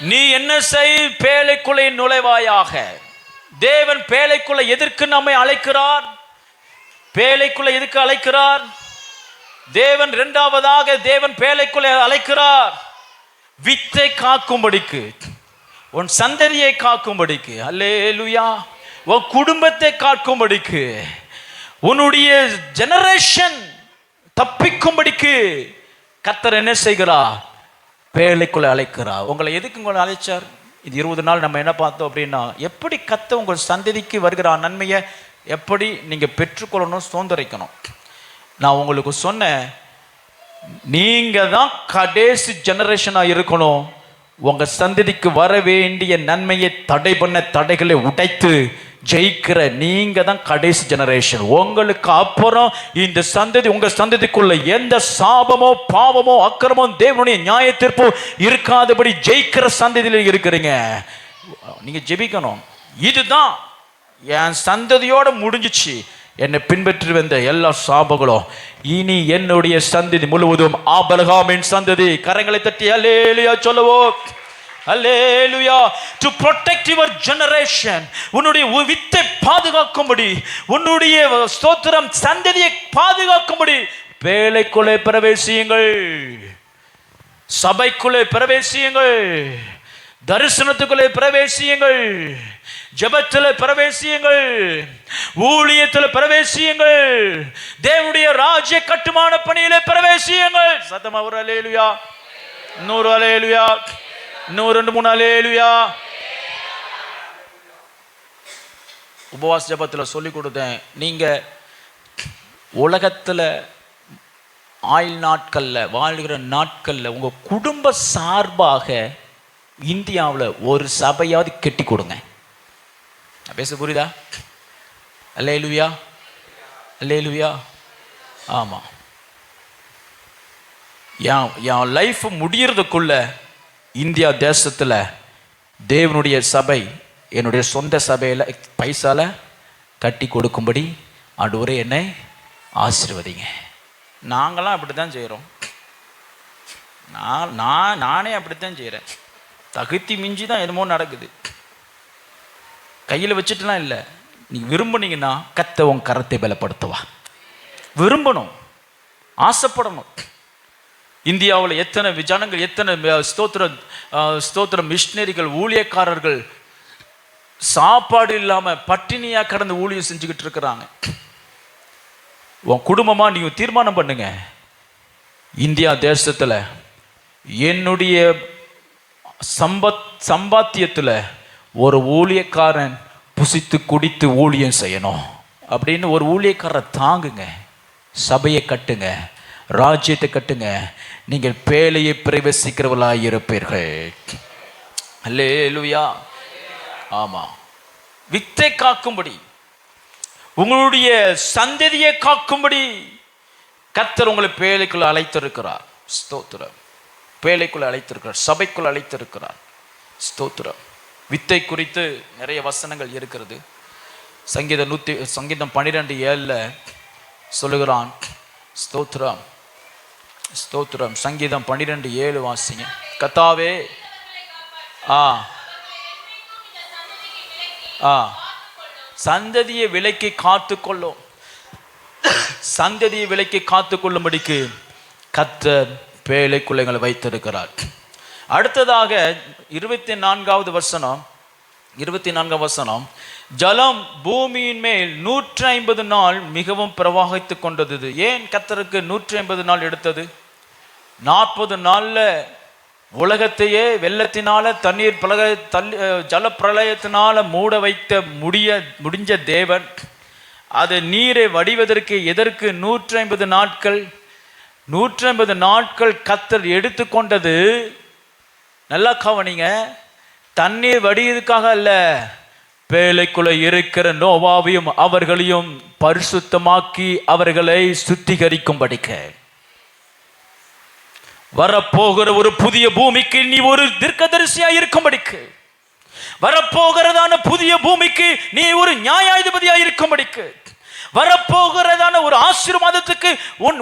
நீ என்ன செய்? பேழைக்குள்ளே நுழைவாயாக. தேவன் பேழைக்குள்ள எதற்கு நம்மை அழைக்கிறார்? பேழைக்குள்ள எதுக்கு அழைக்கிறார்? தேவன் இரண்டாவதாக தேவன் பேழைக்குள்ள அழைக்கிறார் வித்தை காக்கும்படிக்கு, உன் சந்ததியை காக்கும்படிக்கு, அல்லேலூயா, உன் குடும்பத்தை காக்கும்படிக்கு, உன்னுடைய ஜெனரேஷன் தப்பிக்கும்படிக்கு கர்த்தர் என்ன செய்கிறார்? பேழைக்குள்ள அழைக்கிறார். உங்களை எதுக்கு உங்களை அழைச்சார்? இது 20 நாள் நம்ம என்ன பார்த்தோம் அப்படின்னா, எப்படி கர்த்தர் உங்கள் சந்ததிக்கு வருகிற நன்மையை எப்படி நீங்க பெற்றுக்கொள்ளணும், சுதந்திரிக்கணும். நான் உங்களுக்கு சொன்னேன், நீங்க தான் கடைசி ஜெனரேஷனா இருக்கணும். உங்க சந்ததிக்கு வர வேண்டிய நன்மையை தடை பண்ண தடைகளை உடைத்து ஜெயிக்கிற நீங்க தான் கடைசி ஜெனரேஷன். உங்களுக்கு அப்புறம் இந்த சந்ததி, உங்க சந்ததிக்குள்ள எந்த சாபமோ பாவமோ அக்கிரமோ தேவனுடைய நியாய தீர்ப்போ இருக்காதபடி ஜெயிக்கிற சந்ததியில இருக்கிறீங்க. நீங்க ஜெபிக்கணும், இதுதான் என் சந்ததியோட முடிஞ்சிச்சு, என்னை பின்பற்றி வந்த எல்லா சாபங்களும் இனி என்னுடைய சந்ததி முழுவதும் ஆபிரகாமின் சந்ததி. கரங்களை தட்டி அல்லேலூயா சொல்லுவோம். அல்லேலூயா. to protect your generation, உன்னுடைய வித்தை பாதுகாக்கும்படி, உன்னுடைய ஸ்தோத்திரம் சந்ததியை பாதுகாக்கும்படி பேழைக்குள்ளே பிரவேசியுங்கள், சபைக்குள்ளே பிரவேசியுங்கள், தரிசனத்துக்குள்ளே பிரவேசியுங்கள், ஜெபத்தில் பிரவேசியுங்கள், ஊழியத்தில் பிரவேசியுங்கள், தேவனுடைய ராஜ்ய கட்டுமான பணியிலே பிரவேசியுங்கள். சத்தமா ஒரு அல்லேலூயா, 100 அல்லேலூயா, 100 2 3 அல்லேலூயா. உபவாச ஜெபத்தில் சொல்லி கொடுத்தேன், நீங்க உலகத்தில் ஆயுள் நாட்களில் வாழ்கிற நாட்களில் உங்க குடும்ப சார்பாக இந்தியாவில் ஒரு சபையாவது கெட்டி கொடுங்க. பேச புரியுதா? அல்லேலூயா, அல்லேலூயா. ஆமாம், என் லைஃப் முடியறதுக்குள்ள இந்தியா தேசத்தில் தேவனுடைய சபை என்னுடைய சொந்த சபையில் பைசால கட்டி கொடுக்கும்படி ஆண்டவரே என்னை ஆசீர்வதிங்க. நாங்களாம் அப்படி தான் செய்கிறோம். நானே அப்படித்தான் செய்கிறேன். தகுதி மிஞ்சி தான் என்னமோ நடக்குது. கையில் வச்சுட்டுலாம் இல்லை. நீங்கள் விரும்புனீங்கன்னா கர்த்தர் உன் கரத்தை பலப்படுத்துவா. விரும்பணும், ஆசைப்படணும். இந்தியாவில் எத்தனை ஜனங்கள், எத்தனை ஸ்தோத்திர மிஷினரிகள், ஊழியக்காரர்கள் சாப்பாடு இல்லாமல் பட்டினியாக கடந்து ஊழியம் செஞ்சுக்கிட்டு இருக்கிறாங்க. உன் குடும்பமாக நீங்கள் தீர்மானம் பண்ணுங்க, இந்தியா தேசத்தில் என்னுடைய சம்பாத்தியத்தில் ஒரு ஊழியக்காரன் புசித்து குடித்து ஊழியம் செய்யணும் அப்படின்னு ஒரு ஊழியக்காரரை தாங்குங்க. சபையை கட்டுங்க, ராஜ்யத்தை கட்டுங்க. நீங்கள் பேழையை பிரவேசிக்கிறவர்களாக இருப்பீர்கள். அல்லேலூயா. ஆமாம், வித்தை காக்கும்படி, உங்களுடைய சந்ததியை காக்கும்படி கர்த்தர் உங்களை பேழைக்குள்ள அழைத்திருக்கிறார். ஸ்தோத்திரம். பேழைக்குள்ள அழைத்திருக்கிறார், சபைக்குள்ள அழைத்திருக்கிறார். ஸ்தோத்திரம். வித்தை குறித்து நிறைய வசனங்கள் இருக்கிறது. சங்கீதம் 12:7 சொல்லுகிறான். ஸ்தோத்திரம், ஸ்தோத்திரம். சங்கீதம் 12:7 வாசிங்க. கர்த்தாவே சந்ததியை விலைக்கு காத்துக்கொள்ளும், சந்ததியை விலைக்கு காத்துக்கொள்ளும்படிக்கு கர்த்தர் பேழைக்குள்ளைகளை வைத்திருக்கிறார். அடுத்ததாக 24வது வசனம், ஜலம் பூமியின் மேல் 150 நாள் மிகவும் பிரவாகித்து கொண்டது. ஏன் கர்த்தருக்கு 150 நாள் எடுத்தது? 40 நாள்ல உலகத்தையே வெள்ளத்தினால தண்ணீர் ஜல பிரளயத்தினால மூட வைத்த முடிஞ்ச தேவன் அது நீரை வடிவதற்கு எதற்கு 150 நாட்கள்? 150 நாட்கள் கர்த்தர் எடுத்துக்கொண்டது. நல்லா கவனிங்க, தண்ணீர் வடிவதற்காக அல்ல, பேழைக்குள்ள இருக்கிற நோவாவையும் அவர்களையும் பரிசுத்தமாக்கி அவர்களை சுத்திகரிக்கும்படிக்க. வரப்போகிற ஒரு புதிய பூமிக்கு நீ ஒரு தீர்க்கதரிசியா இருக்கும்படிக்கு, வரப்போகிறதான புதிய பூமிக்கு நீ ஒரு நியாயாதிபதியா இருக்கும்படிக்கு, வரப்போகிறதான ஒரு ஆசீர்வாதத்துக்கு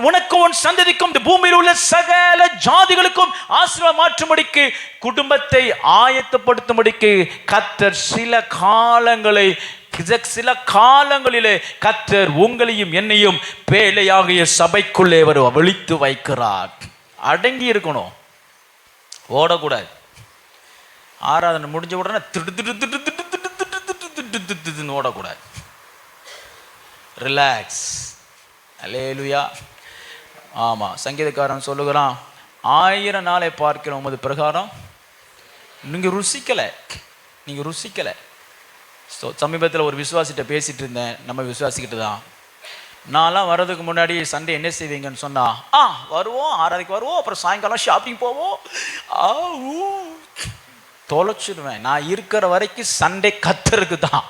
உனக்கும் உன் சந்ததிக்கும் இந்த பூமியில் உள்ள சகல ஜாதிகளுக்கும் ஆசீர்வாதம் மாற்றும்படிக்கு குடும்பத்தை ஆயத்தப்படுத்தும்படிக்கு கர்த்தர் சில காலங்களிலே கர்த்தர் உங்களையும் என்னையும் பேழையாகிய சபைக்குள்ளே விழித்து வைக்கிறார். அடங்கி இருக்கணும், ஓடக்கூடாது. ஆராதனை முடிஞ்ச உடனே திட்டு ஓடக்கூடாது. ரிலாக்ஸ். அல்லேலூயா. ஆமாம், சங்கீதக்காரன் சொல்லுகிறான், 1000 நாளை பார்க்கிற உமது பிரகாரம் நீங்கள் ருசிக்கலை. ஸோ சமீபத்தில் ஒரு விசுவாசிட்ட பேசிகிட்டு இருந்தேன். நம்ம விசுவாசிக்கிட்டு தான், நான்லாம் வர்றதுக்கு முன்னாடி சண்டே என்ன செய்வீங்கன்னு சொன்னா, வருவோம், ஆராதிக்கு வருவோம், அப்புறம் சாயங்காலம் ஷாப்பிங் போவோம், தொலைச்சிடுவேன். நான் இருக்கிற வரைக்கும் சண்டே கத்தருக்கு தான்.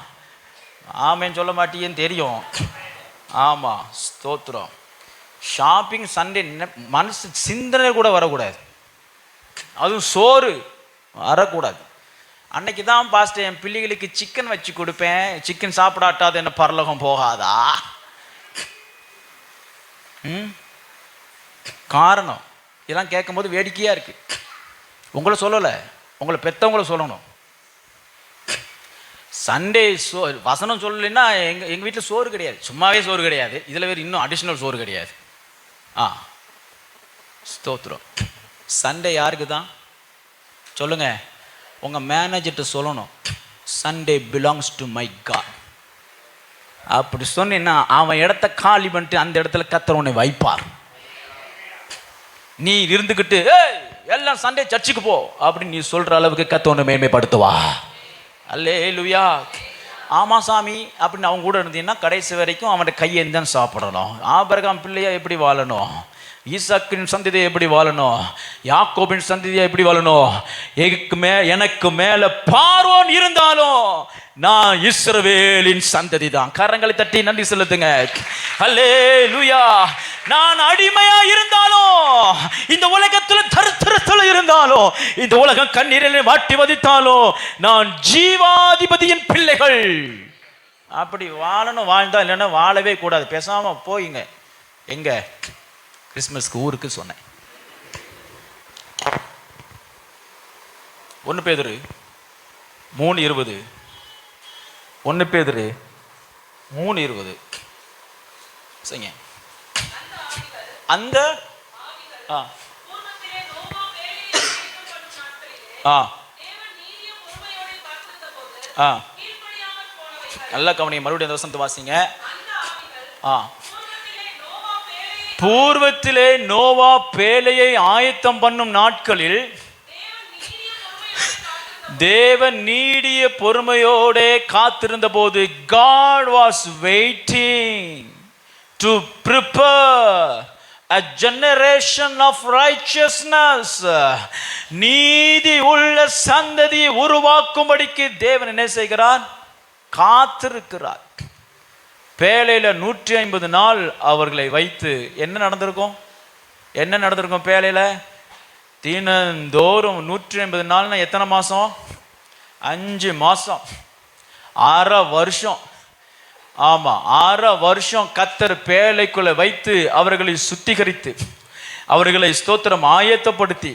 ஆமேன்னு சொல்ல மாட்டேன்னு தெரியும். ஆமாம், ஸ்தோத்திரம். ஷாப்பிங் சண்டே மனசு சிந்தனை கூட வரக்கூடாது, அதுவும் சோறு வரக்கூடாது. அன்னைக்கு தான் பாஸ்டர் என் பிள்ளைகளுக்கு சிக்கன் வச்சு கொடுப்பேன், சிக்கன் சாப்பிடாட்டாது என்ன பரலோகம் போகாதா? காரணம் இதெல்லாம் கேட்கும்போது வேடிக்கையாக இருக்குது. உங்களை சொல்லலை, உங்களை பெற்றவங்களை சொல்லணும். சண்டே வசனம் சொல்லலைன்னா எங்கள் வீட்டில் சோறு கிடையாது, சும்மாவே சோறு கிடையாது, இதில் வேறு இன்னும் அடிஷ்னல் சோறு கிடையாது. ஸ்தோத்திரம். சண்டே யாருக்கு தான் சொல்லுங்க, உங்கள் மேனேஜர்கிட்ட சொல்லணும், Sunday belongs to my God. அப்படி சொன்னீங்கன்னா அவன் இடத்த காலி பண்ணிட்டு அந்த இடத்துல கர்த்தர் உன்னை வைப்பார். நீ இருந்துக்கிட்டு எல்லாம் சண்டே சர்ச்சுக்கு போ அப்படின்னு நீ சொல்கிற அளவுக்கு கர்த்தர் உன்னை மேன்மைப்படுத்துவா. அல்லேலூயா. ஆமாம் சாமி அப்படின்னு அவங்க கூட இருந்தீங்கன்னா கடைசி வரைக்கும் அவன்கிட்ட கையேந்தான் சாப்பிடணும். ஆபிரகாம் பிள்ளையா எப்படி வாழணும், ஈசாக்கின் சந்ததியை எப்படி வாழணும், யாக்கோபின் சந்ததியை எப்படி வாழணும், எனக்கு மேல பார்வோன் இருந்தாலும் நான் இஸ்ரவேலின் சந்ததி தான். கரங்களை தட்டி நன்றி செலுத்துங்க. அல்லேலூயா. நான் அடிமையா இருந்தாலும், இந்த உலகத்தில் தரித்திரத்தில் இருந்தாலும், இந்த உலகம் கண்ணீரில் வாட்டி வதித்தாலும், நான் ஜீவாதிபதியின் பிள்ளைகள். அப்படி வாழணும். வாழ்ந்தா இல்லைன்னா வாழவே கூடாது. பேசாம போயிங்க. எங்க கிறிஸ்மஸ்க்கு ஊருக்கு சொன்னேன். 1 பேதுரு 3:20. 1 பேதுரு 3:20. சரிங்க. அந்த நல்ல கவனி. மறுபடியும் அந்த வசனத்தை வாசிங்க. பூர்வத்திலே நோவா பேழையை ஆயத்தம் பண்ணும் நாட்களில் தேவன் நீடிய பொறுமையோடு காத்திருந்த போது, God was waiting to prepare a generation of righteousness. நீதி உள்ள சந்ததியை உருவாக்கும்படிக்கு தேவன் என்ன செய்கிறார்? காத்திருக்கிறார். பேழையில 150 நாள் அவர்களை வைத்து என்ன நடந்திருக்கும் பேழையில? தினந்தோறும் 150 நாள்னா எத்தனை மாசம்? 5 மாசம், 1/2 வருஷம். ஆமா, 1/2 வருஷம் கர்த்தர் பேழைக்குள்ள வைத்து அவர்களை சுத்திகரித்து, அவர்களை ஸ்தோத்திரம் ஆயத்தப்படுத்தி,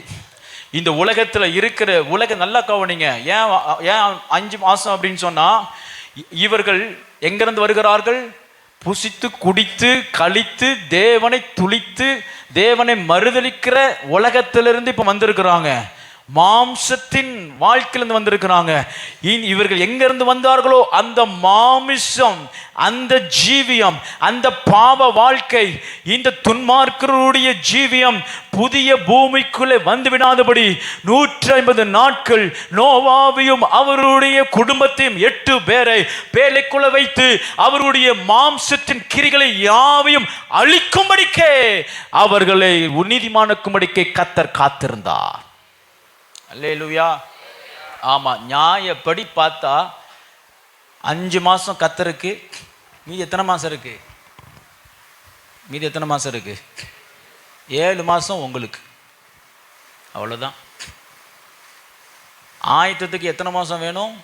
இந்த உலகத்துல இருக்கிற நல்லா கவனிங்க. ஏன் 5 மாசம் அப்படின்னு சொன்னா, இவர்கள் எங்கிருந்து வருகிறார்கள்? புசித்து குடித்து கழித்து தேவனை துளித்து தேவனை மறுதலிக்கிற உலகத்திலிருந்து இப்ப வந்திருக்கிறாங்க. மாம்சத்தின் வாழ்க்கையிலிருந்து வந்திருக்கிறாங்க. இவர்கள் எங்கிருந்து வந்தார்களோ அந்த மாமிசம், அந்த ஜீவியம், அந்த பாவ வாழ்க்கை, இந்த துன்மார்க்கருடைய ஜீவியம் புதிய பூமிக்குள்ளே வந்துவிடாதபடி 150 நாட்கள் நோவாவையும் அவருடைய குடும்பத்தையும் 8 பேரை பேழைக்குள்ள வைத்து அவருடைய மாம்சத்தின் கிரிகளை யாவையும் அழிக்கும்படிக்கே, அவர்களை நீதிமானாக்கும்படிக்கே கர்த்தர் காத்திருந்தார். அல்லேலூயா. ஆமா, நியாயப்படி பார்த்தா 5 மாசம் கர்த்தருக்கு, மீதி எத்தனை மாசம் இருக்கு? 7 மாசம் உங்களுக்கு. அவ்வளவுதான். ஆயத்தத்துக்கு எத்தனை மாசம் வேணும்?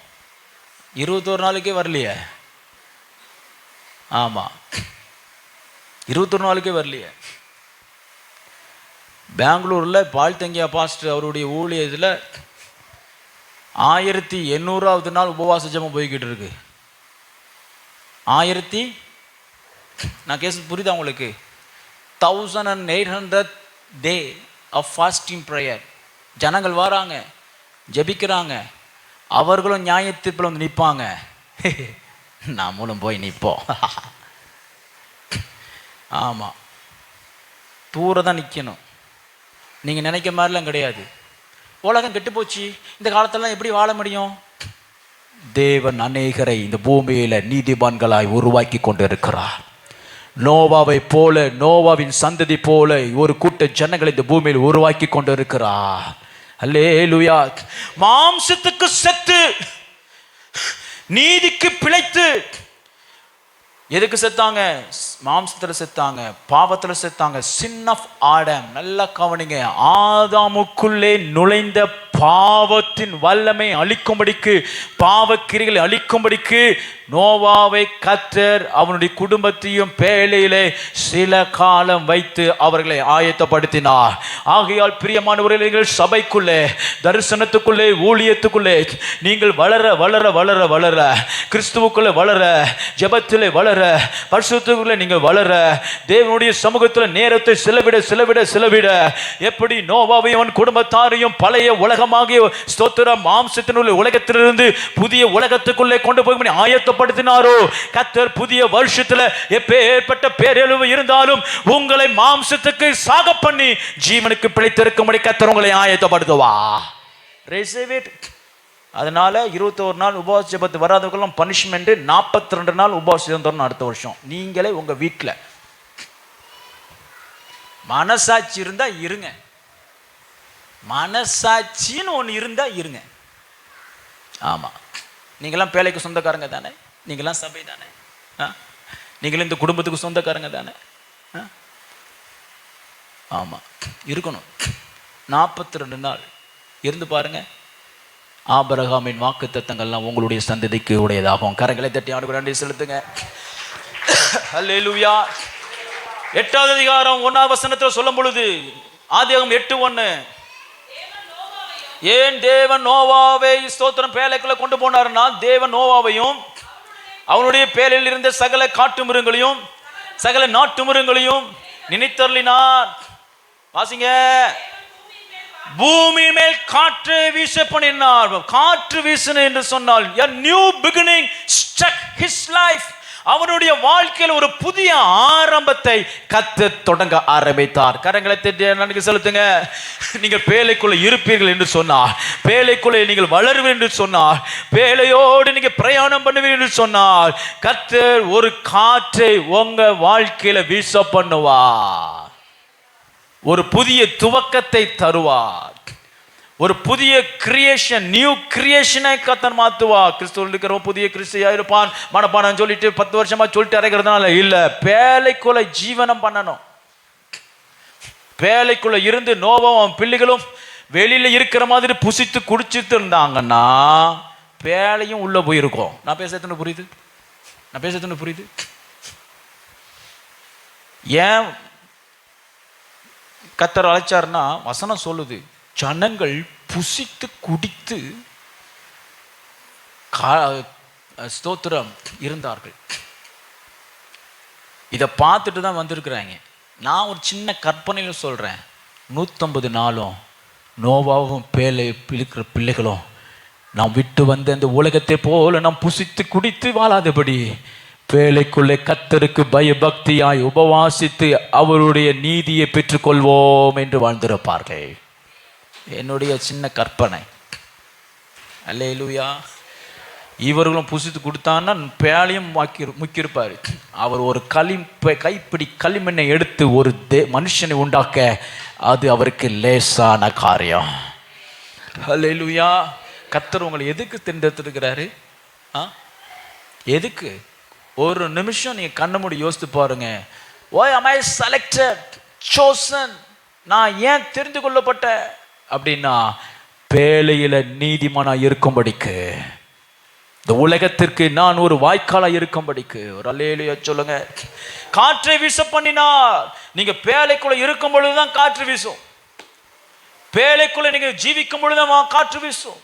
21 நாளுக்கே வரலையே. ஆமாம், 21 நாளுக்கே வரலையே. பெங்களூரில் பால்தங்கியா பாஸ்டர் அவருடைய ஊழியத்தில் 1800வது நாள் உபவாச ஜெபம் போய்கிட்டு இருக்கு. நான் கேஸ் புரியுதா உங்களுக்கு? 1800 டே ஆஃப் ஃபாஸ்டிங் ப்ரேயர். ஜனங்கள் வராங்க, ஜெபிக்கிறாங்க, அவர்களும் நியாய தீர்ப்பில் வந்து நிற்பாங்க, நம்மளும் போய் நிற்போம். ஆமாம், தூர தான் நிற்கணும். நீங்கள் நினைக்க மாதிரிலாம் கிடையாது. உலகம் கெட்டு போச்சு, இந்த காலத்திலலாம் எப்படி வாழ முடியும்? தேவன் அநேகரை இந்த பூமியில் நீதிமான்களாய் உருவாக்கி கொண்டு இருக்கிறார். நோவாவை போல, நோவாவின் சந்ததி போல ஒரு கூட்ட ஜனங்களை இந்த பூமியில் உருவாக்கி கொண்டு இருக்கிறார். அல்லேலூயா. மாம்சத்துக்கு செத்து, நீதிக்கு பிழைத்து. எதுக்கு செத்தாங்க? மாம்சத்தில் செத்தாங்க, பாவத்தில் செத்தாங்க. சின் ஆஃப் ஆடம். நல்லா கவனிங்க, ஆதாமுக்குள்ளே நுழைந்த பாவத்தின் வல்லமை அழிக்கும்படிக்கு, பாவக்கிரிகளை அழிக்கும்படிக்கு நோவாவை கர்த்தர் அவனுடைய குடும்பத்தையும் பேழையிலே சில காலம் வைத்து அவர்களை ஆயத்தப்படுத்தினார். ஆகையால் பிரியமானவர்களே, நீங்கள் சபைக்குள்ளே, தரிசனத்துக்குள்ளே, ஊழியத்துக்குள்ளே நீங்கள் வளர வளர வளர வளர, கிறிஸ்துவுக்குள்ளே வளர, ஜெபத்திலே வளர, பரிசுத்தத்துக்குள்ளே நீங்கள் வளர, தேவனுடைய சமூகத்தில் நேரத்தை செலவிட செலவிட செலவிட, எப்படி நோவாவையும் அவன் குடும்பத்தாரையும் பழைய உலகமாகிய ஸ்தோத்திரம் மாம்சத்தினுள்ள உலகத்திலிருந்து புதிய உலகத்துக்குள்ளே கொண்டு போய் ஆயத்தப்படுத்தினாரோ, கர்த்தர் புதிய வருஷத்துல எப்பேற்பட்ட பேரழிவு இருந்தாலும் உங்களை மாம்சத்துக்கு சாக பண்ணி ஜீவனுக்கு பிழைத்திருக்கும்படி கர்த்தர் உங்களை ஆயத்தப்படுத்துவா. அதனால 21 நாள் உபவாச ஜெபத்து வராதவர்களும் பனிஷ்மெண்ட், 42 நாள் உபவாச ஜெபம் அடுத்த வருஷம். நீங்களே உங்க வீட்டில் மனசாட்சி இருந்தா இருங்க. மனசாட்சின்னு ஒன்று இருந்தா இருங்க. ஆமா, நீங்களாம் பேழைக்கு சொந்தக்காரங்க தானே, நீங்களாம் சபை தானே, நீங்களும் இந்த குடும்பத்துக்கு சொந்தக்காரங்க தானே. ஆமா, இருக்கணும். 42 நாள் இருந்து பாருங்க. ஆபிரகாமின் வாக்குத்தத்தங்கள்லாம் உங்களுடைய சந்ததிக்கு உடையதாகும். கரங்களை தட்டி ஆண்டு நன்றி செலுத்துங்க. அல்லேலூயா. 8வது அதிகாரம் 1வது வசனத்தில் சொல்லும் பொழுது, ஆதியாகமம் 8:1, ஏன் தேவன் நோவாவை ஸ்தோத்திரம் பேழைக்குள்ள கொண்டு போனார்னா, தேவன் நோவாவையும் அவனுடைய பேழையில் இருந்த சகல காட்டு மிருகங்களையும் சகல நாட்டு மிருகங்களையும் நினைத்தருளினார். வாசிங்க. பூமி மேல் காற்று வீச பண்ணினார். காற்று வீசின என்று சொன்னால் a new beginning struck his life. அவனுடைய வாழ்க்கையில் ஒரு புதிய ஆரம்பத்தை கர்த்தர் தொடங்க ஆரம்பித்தார். கரங்களை தட்டி நன்றி செலுத்துங்க. நீங்கள் பேழைக்குள்ள இருப்பீர்கள் என்று சொன்னார், பேழைக்குள்ளே நீங்கள் வளருவீர்கள் என்று சொன்னார், பேழையோடு நீங்க பிரயாணம் பண்ணுவீர்கள் என்று சொன்னார், கர்த்தர் ஒரு காற்றை உங்க வாழ்க்கையில வீச பண்ணுவார். ஒரு புதிய துவக்கத்தை தருவார். ஒரு புதிய கிரியேஷன், நியூ கிரியேஷனை கர்த்தர் மாத்துவா. கிறிஸ்துவில் இருக்கிறவன் புதிய கிறிஸ்தியா இருப்பான். மனப்பானம் சொல்லிட்டு 10 வருஷமா சொல்லிட்டு அறைகிறதுனால இல்ல, பேழைக்குள்ள ஜீவனம் பண்ணணும். பேழைக்குள்ள இருந்து நோவாவும் அவன் பிள்ளைகளும் வெளியில இருக்கிற மாதிரி புசித்து குடிச்சிட்டு இருந்தாங்கன்னா பேழையும் உள்ள போயிருக்கும். நான் பேசுறது புரியுது? நான் பேசுறது புரியுது? ஏன் கர்த்தர் அழைச்சார்னா, வசனம் சொல்லுது, ஜனங்கள் புசித்து குடித்து ஸ்தோத்திரம் இருந்தார்கள். இதை பார்த்துட்டு தான் வந்திருக்கிறாங்க. நான் ஒரு சின்ன கற்பனையில் சொல்கிறேன். 150 நாளும் நோவாவும் பேழை இருக்கிற பிள்ளைகளும் நாம் விட்டு வந்த அந்த உலகத்தை போல நாம் புசித்து குடித்து வாழாதபடி பேழைக்குள்ளே கர்த்தருக்கு பயபக்தியாய் உபவாசித்து அவருடைய நீதியை பெற்றுக்கொள்வோம் என்று வாழ்ந்திருப்பார்கள். என்னுடைய சின்ன கற்பனை. அல்லேலூயா. இவர்களும் புசித்து கொடுத்தான்னா பேழையும் முக்கியிருப்பார். அவர் ஒரு கைப்பிடி களிமண்ணை எடுத்து ஒரு மனுஷனை உண்டாக்க அது அவருக்கு லேசான காரியம். அல்லேலூயா. கர்த்தர் உங்களை எதுக்கு தேர்ந்தெடுத்திருக்கிறாரு? எதுக்கு? ஒரு நிமிஷம் நீங்க கண்ண மூடி யோசித்து பாருங்க. Why am I selected, chosen? நான் ஏன் தெரிந்து கொள்ளப்பட்ட அப்படின்னா, பேழையில நீதிமானா இருக்கும்படிக்கு. இந்த உலகத்திற்கு நான் ஒரு வாய்க்காலா இருக்கும்படிக்கு ஒரு அல்லேலூயா சொல்லுங்க. காற்றை வீச பண்ணினார். நீங்க பேழைக்குள்ள இருக்கும் பொழுதுதான் காற்று வீசும். பேழைக்குள்ள நீங்க ஜீவிக்கும் பொழுதுதான் காற்று வீசும்.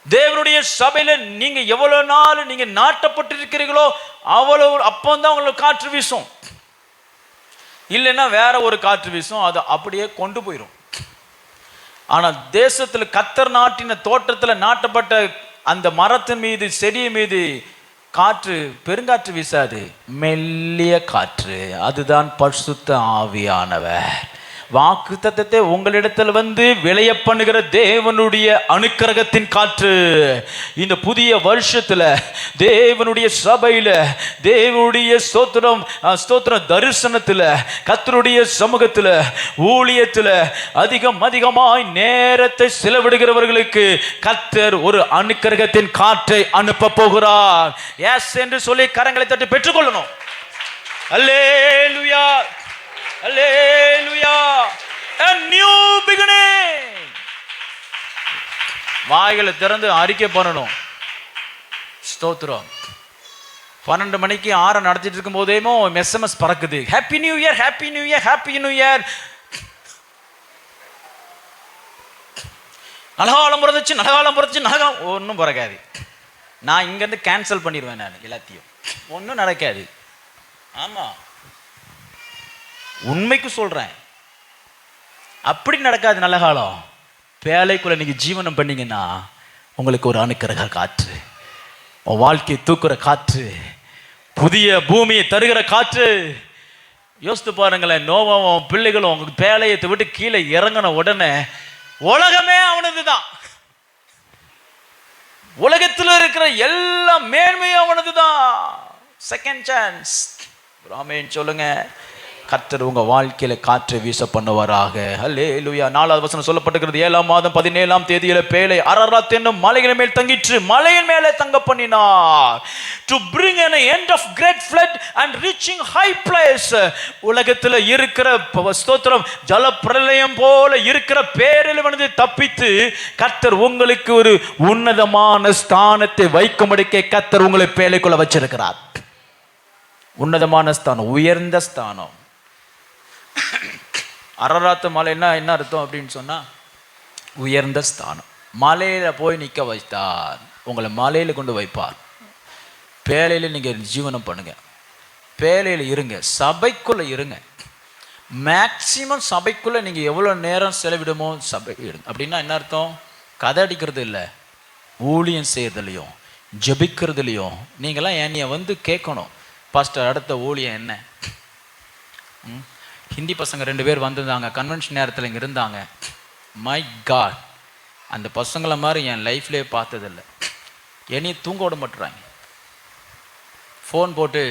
தேவனுடைய சபையில நீங்க எவ்வளவு நாள் நீங்க நாட்டப்பட்டிருக்கிறீர்களோ அவ்வளவு அப்பந்தான் உங்களுக்கு காற்று வீசும். இல்லைன்னா வேற ஒரு காற்று வீசும், அதை அப்படியே கொண்டு போயிடும். ஆனா தேசத்துல கர்த்தர் நாட்டின தோட்டத்துல நாட்டப்பட்ட அந்த மரத்தின் மீது செடியின் மீது காற்று பெருங்காற்று வீசாது, மெல்லிய காற்று. அதுதான் பரிசுத்த ஆவியானவர். வாக்குத்தத்தத்தை உங்களிடத்தில் வந்து விளைய பண்ணுகிற தேவனுடைய அனுக்கிரகத்தின் காற்று. இந்த புதிய வருஷத்துல தேவனுடைய சபையில தேவனுடைய ஸ்தோத்திர தரிசனத்துல கர்த்தருடைய சமூகத்துல ஊழியத்துல அதிகமாய் நேரத்தை செலவிடுகிறவர்களுக்கு கர்த்தர் ஒரு அனுக்கிரகத்தின் காற்றை அனுப்ப போகிறார். எஸ் என்று சொல்லி கரங்களை தட்டி பெற்றுக்கொள்ளணும். அல்லேலூயா, அல்லேலூயா. A new beginning. வாய்களை திறந்து அறிக்கை பண்ணணும். ஸ்தோத்திரம். 12 மணிக்கு 6 நடத்திட்டு இருக்கும் போதேமோ SMS பறக்குது. Happy new year, happy new year, happy new year. நலகாலம் பிறந்துச்சு, நலகாலம் பிறந்துச்சு, நலகாலம் ஒன்றும் பிறக்காது. நான் இங்கேருந்து கேன்சல் பண்ணிடுவேன். நான் எல்லாத்தையும் ஒன்றும் நடக்காது. ஆமாம், உண்மைக்கு சொல்றேன், அப்படி நடக்காது. நல்ல காலம் பேழைக்குள்ள நீங்க ஜீவனம் பண்ணீங்கன்னா உங்களுக்கு ஒரு அனுக்கிரக காற்று, வாழ்க்கையை தூக்குற காற்று, புதிய பூமியை தருகிற காற்று. யோசித்து பாருங்களேன், நோவாவும் பிள்ளைகளும் உங்க பேழையத்தை விட்டு கீழே இறங்கின உடனே உலகமே அவனது தான். உலகத்தில் இருக்கிற எல்லா மேன்மையும் அவனது தான். Second chance. ராமேன் சொல்லுங்க. கர்த்தர் உங்க வாழ்க்கையில காற்றை வீச பண்ணுவாராக. அல்லேலூயா. 4வது வசனம் சொல்லப்பட்டிருக்கிறது, 7ஆம் மாதம் 17ஆம் தேதியில பேழை அரராத் என்னும் மலையின் மேல் தங்கிற்று. மலையின் மேலே தங்க பண்ணினார். to bring an end of great flood and reaching high place. உலகத்துல இருக்கிற ஸ்தோத்திரம் ஜல பிரளயம் போல இருக்கிற பேரிலிருந்து தப்பித்து கர்த்தர் உங்களுக்கு ஒரு உன்னதமான ஸ்தானத்தை வைக்கும்படிக்கு கர்த்தர் உங்களை பேழைக்குள்ள வச்சிருக்கிறார். உன்னதமான ஸ்தானம், உயர்ந்த ஸ்தானம். அரராத்து மலைன்னா என்ன அர்த்தம் அப்படின்னு சொன்னா உயர்ந்த ஸ்தானம். மலையில போய் நிற்க வைத்தார், உங்களை மலையில கொண்டு வைப்பார். பேழையில நீங்க ஜீவனம் பண்ணுங்க, பேழையில இருங்க, சபைக்குள்ள இருங்க. மேக்சிமம் சபைக்குள்ள நீங்க எவ்வளவு நேரம் செலவிடுமோ சபை இருங்க. அப்படின்னா என்ன அர்த்தம்? கதை அடிக்கிறது இல்லை, ஊழியம் செய்யறதுலையும் ஜபிக்கிறதுலையும் நீங்களாம் என்னைய வந்து கேட்கணும், பாஸ்டர் அடுத்த ஊழியம் என்ன? ஹிந்தி பசங்க 2 பேர் வந்திருந்தாங்க, கன்வென்ஷன் நேரத்தில் இங்கே இருந்தாங்க. மை காட், அந்த பசங்களை மாதிரி என் லைஃப்லேயே பார்த்ததில்லை. என்னையும் தூங்க விட மாட்டுறாங்க. ஃபோன் போட்டு,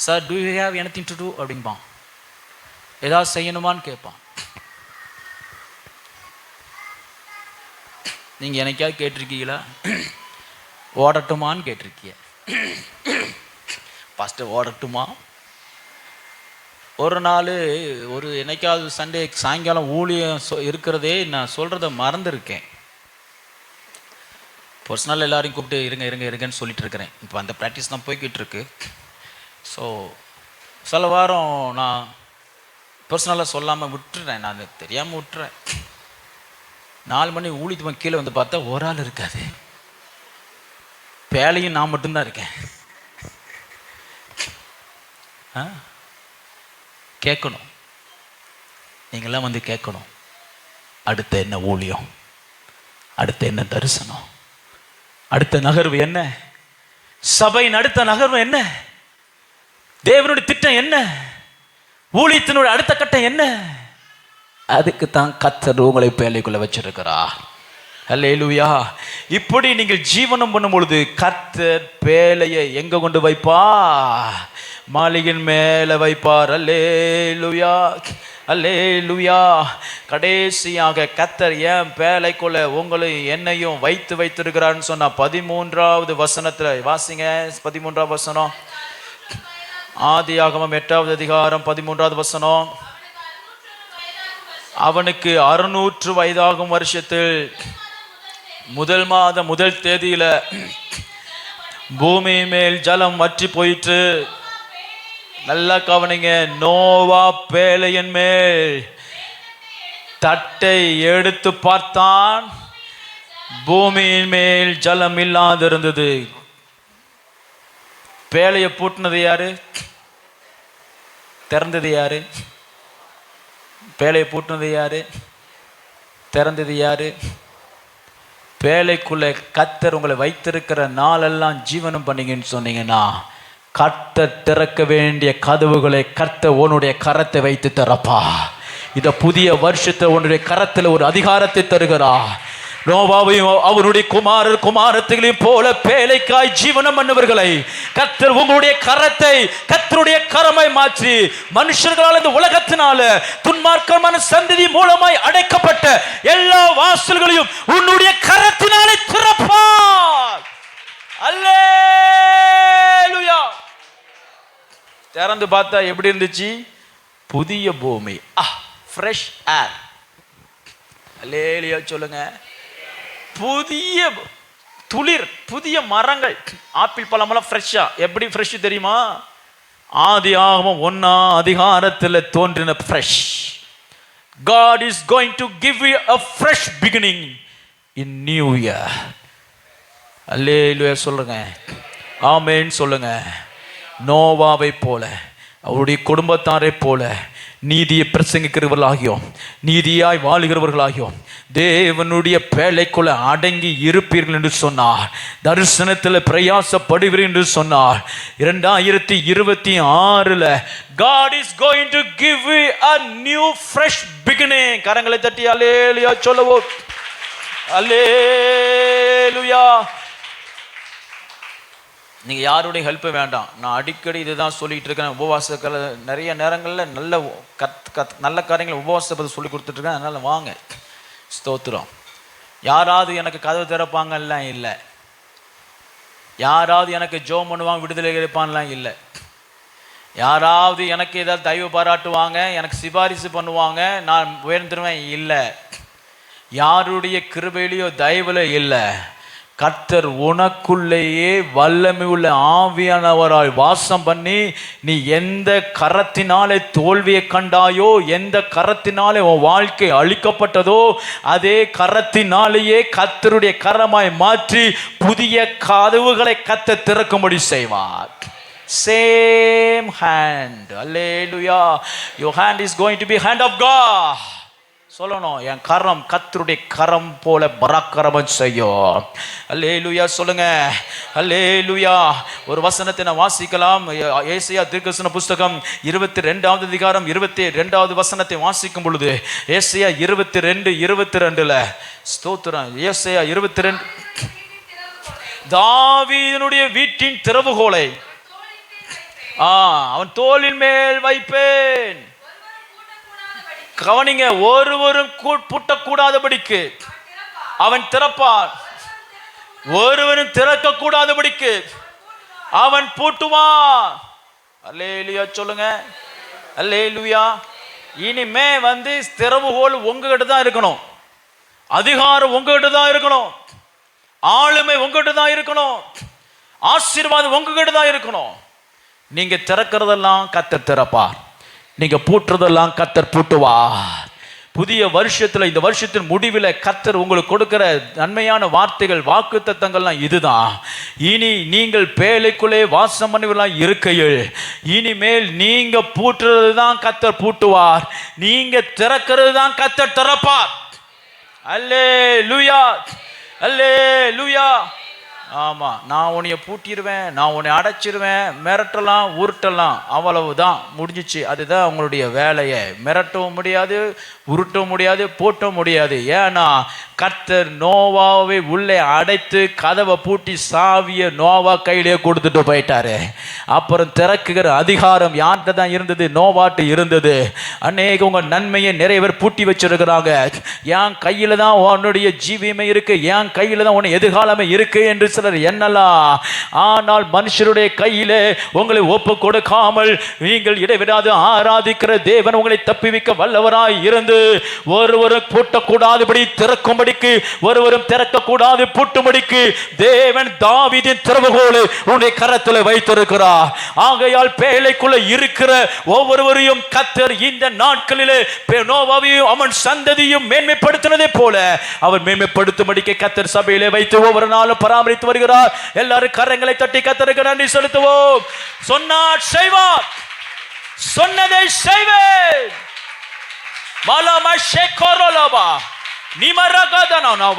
sir do you have anything to do அப்படின்பான். ஏதாவது செய்யணுமான்னு கேட்பான். நீங்கள் என்னைக்காவது கேட்டிருக்கீங்களா? ஓடட்டுமான்னு கேட்டிருக்கீங்க. பாஸ்டர் ஓடட்டுமா? ஒரு நாள் ஒரு என்னைக்காவது சண்டே சாயங்காலம் ஊழியம் இருக்கிறதே நான் சொல்கிறத மறந்துருக்கேன். பர்சனல் எல்லாரையும் கூப்பிட்டு இருங்க இருங்க இருங்கன்னு சொல்லிட்டு இருக்கிறேன். இப்போ அந்த ப்ராக்டிஸ் தான் போய்கிட்டு இருக்கு. ஸோ சில வாரம் நான் பர்சனலாக சொல்லாமல் விட்டுறேன், நான் தெரியாமல் விட்டுறேன். 4 மணி ஊழியத்துக்கு கீழே வந்து பார்த்தா ஒரு ஆள் இருக்காது, பேழையும் நான் மட்டும்தான் இருக்கேன். கேட்கணும், நீங்களாம் வந்து கேட்கணும், அடுத்த என்ன ஊழியம், அடுத்த என்ன தரிசனம், அடுத்த நகர்வு என்ன, சபையின் அடுத்த நகர்வு என்ன, தேவனுடைய திட்டம் என்ன, ஊழியத்தினுடைய அடுத்த கட்டம் என்ன? அதுக்கு தான் கர்த்தர் உங்களை பேழைக்குள்ள வச்சிருக்கிறார். அல்லேலூயா. இப்படி நீங்கள் ஜீவனம் பண்ணும் பொழுது கர்த்தர் பேழையை எங்க கொண்டு வைப்பார்? மாளிகையின் மேல வைப்பார். அல்லேலூயா, அல்லேலூயா. கடைசியாக கர்த்தர் ஏன் பேழைக்குள்ள உங்களை என்னையும் வைத்திருக்கிறான்னு சொன்னா 13வது வசனத்துல வாசிங்க. 13வது வசனம், ஆதியாகமம் 8வது அதிகாரம் 13வது வசனம். அவனுக்கு 600 வயதாகும் வருஷத்தில் முதல் மாதம் முதல் தேதியில பூமி மேல் ஜலம் வற்றி போயிற்று. நல்லா கவனிங்க. நோவா பேழையின் மேல் தட்டை எடுத்து பார்த்தான், பூமியின் மேல் ஜலம் இல்லாதிருந்தது. பேழையை பூட்டினது யாரு? திறந்தது யாரு? பேழையை பூட்டினது யாரு? திறந்தது யாரு? பேழைக்குள்ள கர்த்தர் உங்களை வைத்திருக்கிற நாளெல்லாம் ஜீவனம் பண்ணீங்கன்னு சொன்னீங்கன்னா, கர்த்தர் திறக்க வேண்டிய கதவுகளை கர்த்தர் உன்னுடைய கரத்தை வைத்து திறப்பா. இந்த புதிய வருஷத்தை உன்னுடைய கரத்தில் ஒரு அதிகாரத்தை தருகிறா. நோவாவையும் அவருடைய குமாரத்தையும் போல பேழைக்காய் ஜீவனம் பண்ணவர்களை கர்த்தர் உங்களுடைய கரத்தை, கர்த்தருடைய கரமை மாற்றி மனுஷர்களால் இந்த உலகத்தினால துன்மார்க்கமான சந்ததி மூலமாய் அடைக்கப்பட்ட எல்லா வாசல்களையும் உன்னுடைய கரத்தினாலே திறப்பார். அல்லேலூயா. திறந்து பார்த்தா எப்படி இருந்துச்சு? புதிய பூமி, ஃப்ரெஷ் ஏர். அல்லேலூயா சொல்லுங்க. புதிய துளிர், புதிய மரங்கள். ஆப்பிள் பழமெல்லாம் ஃப்ரெஷ்ஷா. எப்படி ஃப்ரெஷ் தெரியுமா? ஆதியாகமம் 1ஆம் அதிகாரத்தில் தோன்றின fresh. God is going to give you a fresh beginning in new year. அல்லேலூயா சொல்லுங்க. ஆமென் சொல்லுங்க. நோவாவை போல, அவருடைய குடும்பத்தாரை போல நீதியை பிரசங்கிக்கிறவர்களாகியோம், நீதியாய் வாழுகிறவர்களாகியோம் தேவனுடைய பேழைக்குள்ள அடங்கி இருப்பீர்கள் என்று சொன்னார். தரிசனத்தில் பிரயாசப்படுவீர்கள் என்று சொன்னார். 2026 God is going to give you a new fresh beginning. கரங்களை தட்டி அல்லேலூயா சொல்லுவோம். அல்லேலூயா. நீங்கள் யாருடைய ஹெல்ப்பு வேண்டாம். நான் அடிக்கடி இதுதான் சொல்லிகிட்டு இருக்கேன். உபவாசத்தில் நிறைய நேரங்களில் நல்ல காரியங்களை உபவாசத்தை பற்றி சொல்லி கொடுத்துட்ருக்கேன். அதனால் வாங்க. ஸ்தோத்திரம். யாராவது எனக்கு கதவு திறப்பாங்கலாம் இல்லை. யாராவது எனக்கு ஜோம் பண்ணுவாங்க, விடுதலை கிடைப்பான்லாம் இல்லை. யாராவது எனக்கு ஏதாவது தயவு பாராட்டுவாங்க, எனக்கு சிபாரிசு பண்ணுவாங்க, நான் உயர்ந்துருவேன் இல்லை. யாருடைய கிருபையிலையோ தயவுல இல்லை. கர்த்தர் உனக்குள்ளேயே வல்லமை உள்ள ஆவியானவராய் வாசம் பண்ணி, நீ எந்த கரத்தினாலே தோல்வியை கண்டாயோ, எந்த கரத்தினாலே உன் வாழ்க்கை அழிக்கப்பட்டதோ, அதே கரத்தினாலேயே கர்த்தருடைய கரமாய் மாற்றி புதிய கதவுகளை கர்த்தர் திறக்கும்படி செய்வார். Same hand. Hallelujah. Your hand is going to be hand of God. சொல்லணும், என் கரம் கர்த்தருடைய கரம் போல பராக்கிரமம் செய்யும். அல்லேலூயா சொல்லுங்க. அல்லேலூயா. ஒரு வசனத்தை நான் வாசிக்கலாம். ஏசாயா தீர்க்கதரிசன புஸ்தகம் 22ஆம் அதிகாரம் 22வது வசனத்தை வாசிக்கும் பொழுது, ஏசாயா 22:22 ஸ்தோத்திரம். ஏசாயா 22, தாவீதுடைய வீட்டின் திறவுகோலை அவன் தோளின் மேல் வைப்பேன். கவனிங்க, ஒருவரும் பூட்டக்கூடாதபடிக்கு அவன் திறப்பான், ஒருவரும் திறக்க கூடாதபடிக்கு அவன் பூட்டுவான். அல்லேலூயா சொல்லுங்க. அல்லேலூயா. இனிமே திறவுகோல் உங்ககிட்ட தான் இருக்கணும், அதிகாரம் உங்ககிட்ட தான் இருக்கணும், ஆளுமை உங்ககிட்ட தான் இருக்கணும், ஆசீர்வாதம் உங்ககிட்ட தான் இருக்கணும். நீங்க திறக்கிறதெல்லாம் கர்த்தர் திறப்பார், நீங்க பூட்டுறதெல்லாம் கர்த்தர் பூட்டுவார். புதிய வருஷத்துல, இந்த வருஷத்தின் முடிவில் கர்த்தர் உங்களுக்கு கொடுக்கிற நன்மையான வார்த்தைகள், வாக்குத்தத்தங்கள்லாம் இதுதான். இனி நீங்கள் பேழைக்குள்ளே வாசம் பண்ணலாம் இருக்கையில், இனிமேல் நீங்க பூட்டுறது தான் கர்த்தர் பூட்டுவார், நீங்க திறக்கிறது தான் கர்த்தர் திறப்பார். அல்லேலூயா. அல்லேலூயா. ஆமா, நான் உன்னைய பூட்டிடுவேன், நான் உன்னை அடைச்சிருவேன், மிரட்டலாம், உருட்டலாம், அவ்வளவுதான், முடிஞ்சிச்சு. அதுதான் உங்களுடைய வேலையை. மிரட்டவும் முடியாது, உருட்டவும் முடியாது, போட்டவும் முடியாது. ஏன்னா கர்த்தர் நோவாவை உள்ளே அடைத்து கதவை பூட்டி சாவியை நோவா கையிலே கொடுத்துட்டு போயிட்டாரு. அப்புறம் திறக்குகிற அதிகாரம் யார்கிட்ட தான் இருந்தது? நோவாட்டு இருந்தது. அநேக உங்க நன்மையை நிறைய பேர் பூட்டி வச்சிருக்கிறாங்க. என் கையில தான் உன்னுடைய ஜீவியமே இருக்கு, என் கையில தான் உன் எதிர்காலமே இருக்கு என்று சிலர் எண்ணலாம். ஆனால் மனுஷருடைய கையிலே உங்களை ஒப்பு கொடுக்காமல் நீங்கள் இடைவிடாது ஆராதிக்கிற தேவன் உங்களை தப்பிவிக்க வல்லவராய் இருந்து ஒருவரும் பூட்டக்கூடாதுபடி திறக்கும்படிக்கு, ஒருவரும் திறக்கக்கூடாது பூட்டும்படிக்கு தேவன் தாவீதின் திறவுகோலை உன்னுடைய கரத்தில் வைத்திருக்கிறார். ஆகையால் பேழைக்குள்ள இருக்கிற ஒவ்வொருவரையும் கர்த்தர் இந்த நாட்களிலே நோவாவையும் அவன் சந்ததியும் மேன்மைப்படுத்தினதே போல அவர் மேன்மைப்படுத்தும்படிக்கு கர்த்தர் சபையிலே வைத்து ஒவ்வொரு நாளும் பராமரித்து வருகிறார். எல்லாரும் கரங்களை தட்டி கர்த்தருக்கு நன்றி செலுத்துவோம். சொன்னார் செய்வார், சொன்னதை செய்வேன்.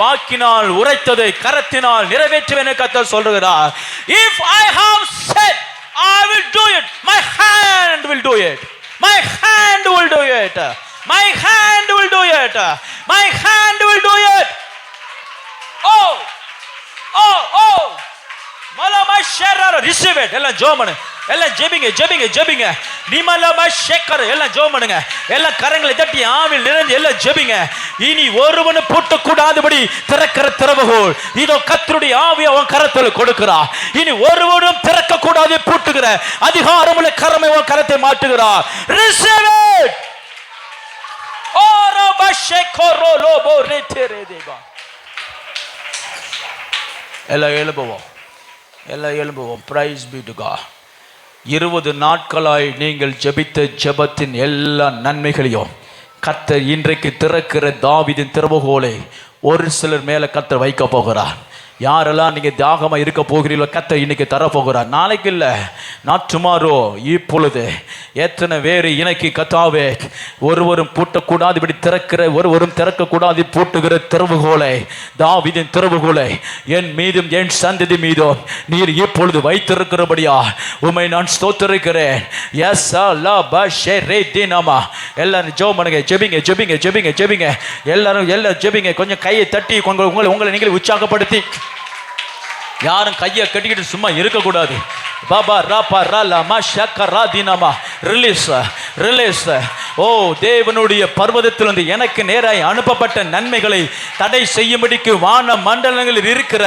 வாக்கினால் உரைத்ததை கரத்தினால் நிறைவேற்றுவேன் கர்த்தர் சொல்கிறார். If I have said, I will do it. My hand will do it. My hand will do it. My hand will do it. My hand will do it. Oh, oh, oh. Malama shara, receive it. எல்லாம் ஜோமனு, எல்லாம் ஜெபிங்க ஜெபிங்க ஜெபிங்க. நிமலமா ஷேக்கர், எல்லாம் ஜெபம் பண்ணுங்க. எல்லாம் கரங்களை தட்டி ஆவியில் நிறைந்து எல்லாம் ஜெபிங்க. இனி ஒருவனும் பூட்டக்கூடாதபடி திறக்கிற திறவுகோல் இதோ கர்த்தருடைய ஆவி அவன் கரத்தில் கொடுக்கிறார். இனி ஒருவனும் திறக்க கூடாது பூட்டுகிற அதிகாரமுள்ள கரமை அவன் கரத்தை மாட்டுகிறார். Receive it. ஓரோ பஷேக்கோரோ லோபோ ரெட்டரே தேவா. எல்லாம் எழும்புவோம், எல்லாம் எழும்புவோம். Praise be to God. 20 நாட்களாய் நீங்கள் ஜெபித்த ஜெபத்தின் எல்லா நன்மைகளையும் கர்த்தர் இன்றைக்கு திறக்கிற தாவீதின் திறவுகோலை ஒரு சிலர் மேல கர்த்தர் வைக்க போகிறார். யாரெல்லாம் நீங்க தியாகமா இருக்க போகிறீர்களோ கர்த்தர் இன்னைக்கு தரப்போகிறார். நாளைக்கு இல்ல, நாட் டுமாரோ, இப்பொழுது. எத்தனை வேறு இணைக்கு கர்த்தாவே ஒருவரும் பூட்டக்கூடாது இப்படி திறக்கிற, ஒருவரும் திறக்கக்கூடாது பூட்டுகிற திறவுகோலை, தாவீதின் திறவுகோலை என் மீதும் என் சந்ததி மீதும் நீர் இப்பொழுது வைத்திருக்கிறபடியா உம்மை நான் ஸ்தோத்திரிக்கிறேன். எஸ் அல்லா பஷே ரே தினமா. எல்லாரும் ஜெபம் பண்ணுங்க, ஜெபிங்க ஜெபிங்க ஜெபிங்க ஜெபிங்க. எல்லாரும் எல்லாம் ஜெபிங்க. கொஞ்சம் கையை தட்டி உங்களை நீங்களே உற்சாகப்படுத்தி. யாரும் கையை கட்டிக்கிட்டு சும்மா இருக்கக்கூடாது. பாபா ராபா ராலாமா ஷக்கரா தினமா. Release release. ஓ, தேவனுடைய பர்வதத்திலிருந்து எனக்கு நேராய் அனுப்பப்பட்ட நன்மைகளை தடை செய்யும்படிக்கு வான மண்டலங்களில் இருக்கிற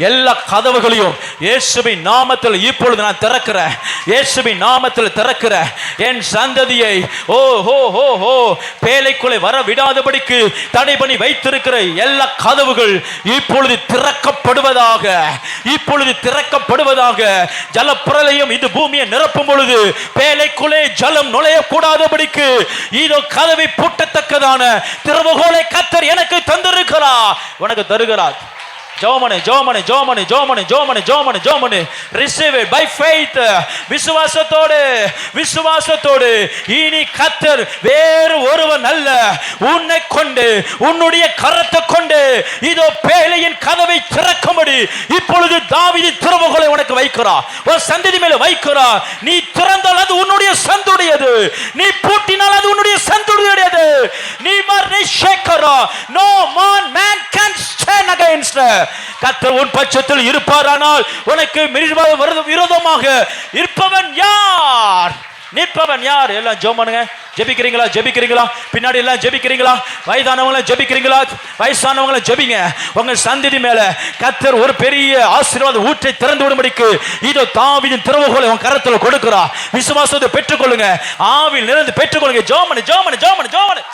எல்லா கதவுகளையும் இயேசுவின் நாமத்தில் இப்பொழுது நான் திறக்கிறேன். இயேசுவின் நாமத்தில் திறக்கிறேன். என் சந்ததியை ஓ ஹோ ஹோ ஹோ பேழைக்குள்ளே வர விடாதபடிக்கு தடை பண்ணி வைத்திருக்கிற எல்லா கதவுகள் இப்பொழுது திறக்கப்படுவதாக, இப்பொழுது திறக்கப்படுவதாக. ஜலப்பிரளயம் இந்த பூமியை நிரப்பும் பொழுது பேழைக்குள்ளே ஜலம் நுழையக்கூடாதபடிக்கு இதோ கதவை பூட்டத்தக்கதான திறவுகோலை கர்த்தர் எனக்கு தந்திருக்கிறார், உனக்கு தருகிறார். ஜோமனே ஜோமனே ஜோமனே ஜோமனே ஜோமனே ஜோமனே ஜோமனே. Receive it by faith. விசுவாசத்தோடு, விசுவாசத்தோடு. இனி கர்த்தர் வேறு ஒருவன் அல்ல, உன்னை கொண்டு உன்னுடைய கரத்தை கொண்டு இதோ பேழையின் கதவை திறக்கும்படி இப்பொழுது தாவீதின் திறவுகோலை உனக்கு வைக்கிறார், ஒரு சந்ததி மேல வைக்கிறார். நீ திறந்தால் அது உன்னுடைய சந்துடையது, நீ பூட்டினால் அது உன்னுடைய சந்துடையது. நீ மர்னே ஷேக்கரா. No man can stand against. கர்த்தர் உன் பட்சத்தில் இருப்பாரானால் உனக்கு விரோதமாக இருப்பவன் யார்? நிற்பவன் யார்? எல்லாம் ஜெபம் பண்ணுங்க. ஜெபிக்கிறீங்களா? ஜெபிக்கிறீங்களா? பின்னாடி எல்லாம் ஜெபிக்கிறீங்களா? வயதானவங்கள ஜெபிக்கிறீங்களா? வயசானவங்கள ஜெபிங்க. உங்க சந்ததி மேல கர்த்தர் ஒரு பெரிய ஆசீர்வாத ஊற்றை திறந்து விடும்படிக்கு இதோ தாவீதின் திறவுகோலை உங்க கரத்தில் கொடுக்கிறார். விசுவாசத்தை பெற்றுக்கொள்ளுங்க, ஆவியில் நிறைந்து பெற்றுக்கொள்ளுங்க. ஜெபம் பண்ணு ஜெபம் பண்ணு ஜெபம் பண்ணு ஜெபம் பண்ணு.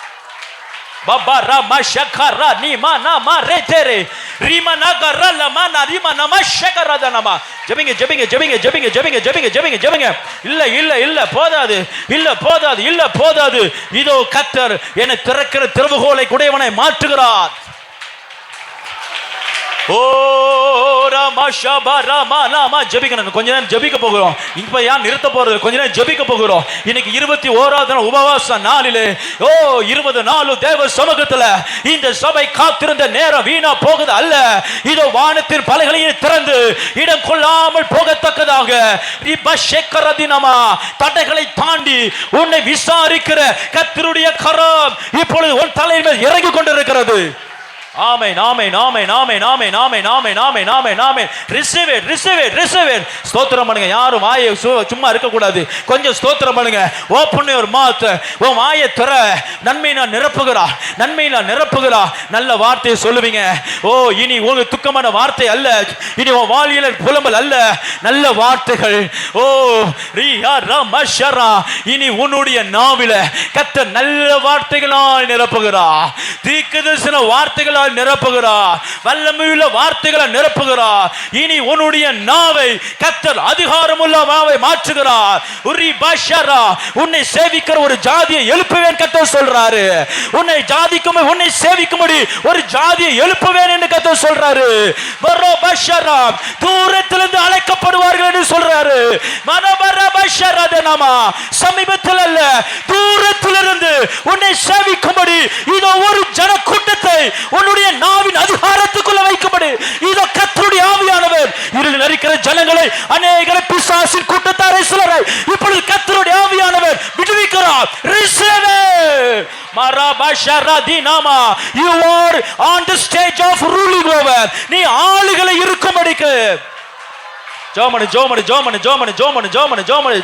Baba Rama Shakara Nima Nama Retere Rima Nagara Lama Narima Nama Shakara Danama. ஜெபிங்க ஜெபிங்க ஜெபிங்க ஜெபிங்க ஜெபிங்க ஜெபிங்க ஜெபிங்க ஜெபிங்க. இல்ல இல்ல இல்ல போதாது, இல்ல போதாது, இல்ல போதாது. இதோ கர்த்தர் என்னை திறக்கிற திறவுகோலை உடையவனை மாற்றுகிறார். ஓ ராமா ஷபா ராமா நாமா. ஜெபிக்கணும். கொஞ்ச நேரம் ஜெபிக்க போகிறோம். இப்ப ஏன் நிறுத்த போறது? கொஞ்ச நேரம் ஜெபிக்க போகிறோம். இன்னைக்கு 21வது நாள் உபவாச நாளிலே 20 நாள் தேவ சமூகத்துல இந்த சபை காத்திருந்த நேரம் வீணா போகுது அல்ல. இதோ வானத்தின் பலகையை திறந்து இடம் கொள்ளாமல் போகத்தக்கதாக தடைகளை தாண்டி உன்னை விசாரிக்கிற கர்த்தருடைய கரம் இப்பொழுது உன் தலையில் இறங்கி கொண்டிருக்கிறது. ஆமென் ஆமென் ஆமென் ஆமென் ஆமென் ஆமென் ஆமென் ஆமென் ஆமென் ஆமென். Receive it receive it receive it. ஸ்தோத்திரம் பண்ணுங்க. யாரும் வாயை சும்மா இருக்க கூடாது. கொஞ்சம் ஸ்தோத்திரம் பண்ணுங்க. Open your mouth. உன் வாயை திற. நன்மை நான் நிரப்புகிறா, நன்மை நான் நிரப்புகிறா. நல்ல வார்த்தையை சொல்லுவீங்க. ஓ, இனி உங்க துக்கமான வார்த்தை அல்ல, இனி உன் வாலியல புலம்பல் அல்ல, நல்ல வார்த்தைகள். ஓ ரியா ரமஷரா, இனி உன்னுடைய நாவில கர்த்தர் நல்ல வார்த்தைகளால் நிரப்புகிறா, தீர்க்கதரிசன வார்த்தைகளால் நிரப்புகிறார், வல்லமையுள்ள வார்த்தைகளை நிரப்புகிறார். இனி உன்னுடைய நாவை கர்த்தர் அதிகாரமுள்ள நாவை மாற்றுகிறார். உரி பஷரா, உன்னை சேவிக்கிற ஒரு ஜாதியை எழுப்புவேன் கர்த்தர் சொல்றாரு. உன்னை ஜாதிக்கும் உன்னை சேவிக்கும்படி ஒரு ஜாதியை எழுப்புவேன் என்று கர்த்தர் சொல்றாரு. பரோ பஷரா, தூரத்திலிருந்து அழைக்கப்படுவார்கள் என்று சொல்றாரு. மனபர பஷரா தேனாமா, சமீபத்தில் அல்ல தூரத்திலிருந்து உன்னை சேவிக்கும்படி இதோ ஒரு ஜன கூட்டத்தை உன்னுடைய நாவின் அதிகாரத்துக்குள்ள வைக்கும்படி இதோ கர்த்தருடைய ஆவியானவர் இருளில் இருக்கிற ஜனங்களை அநேகரை பிசாசின் கூட்டத்தாரை சிலரை இப்பொழுது கர்த்தருடைய ஆவியானவர் விடுவிக்கிறார். Receive it. மரபஷரா தினாமா, you are on the stage of ruling over. நீ ஆளுகளை இருக்கும்படிக்கு ஜோமனு ஜோமனு ஜோமனு ஜோமனு ஜோமனு ஜோமனு ஜோமனு.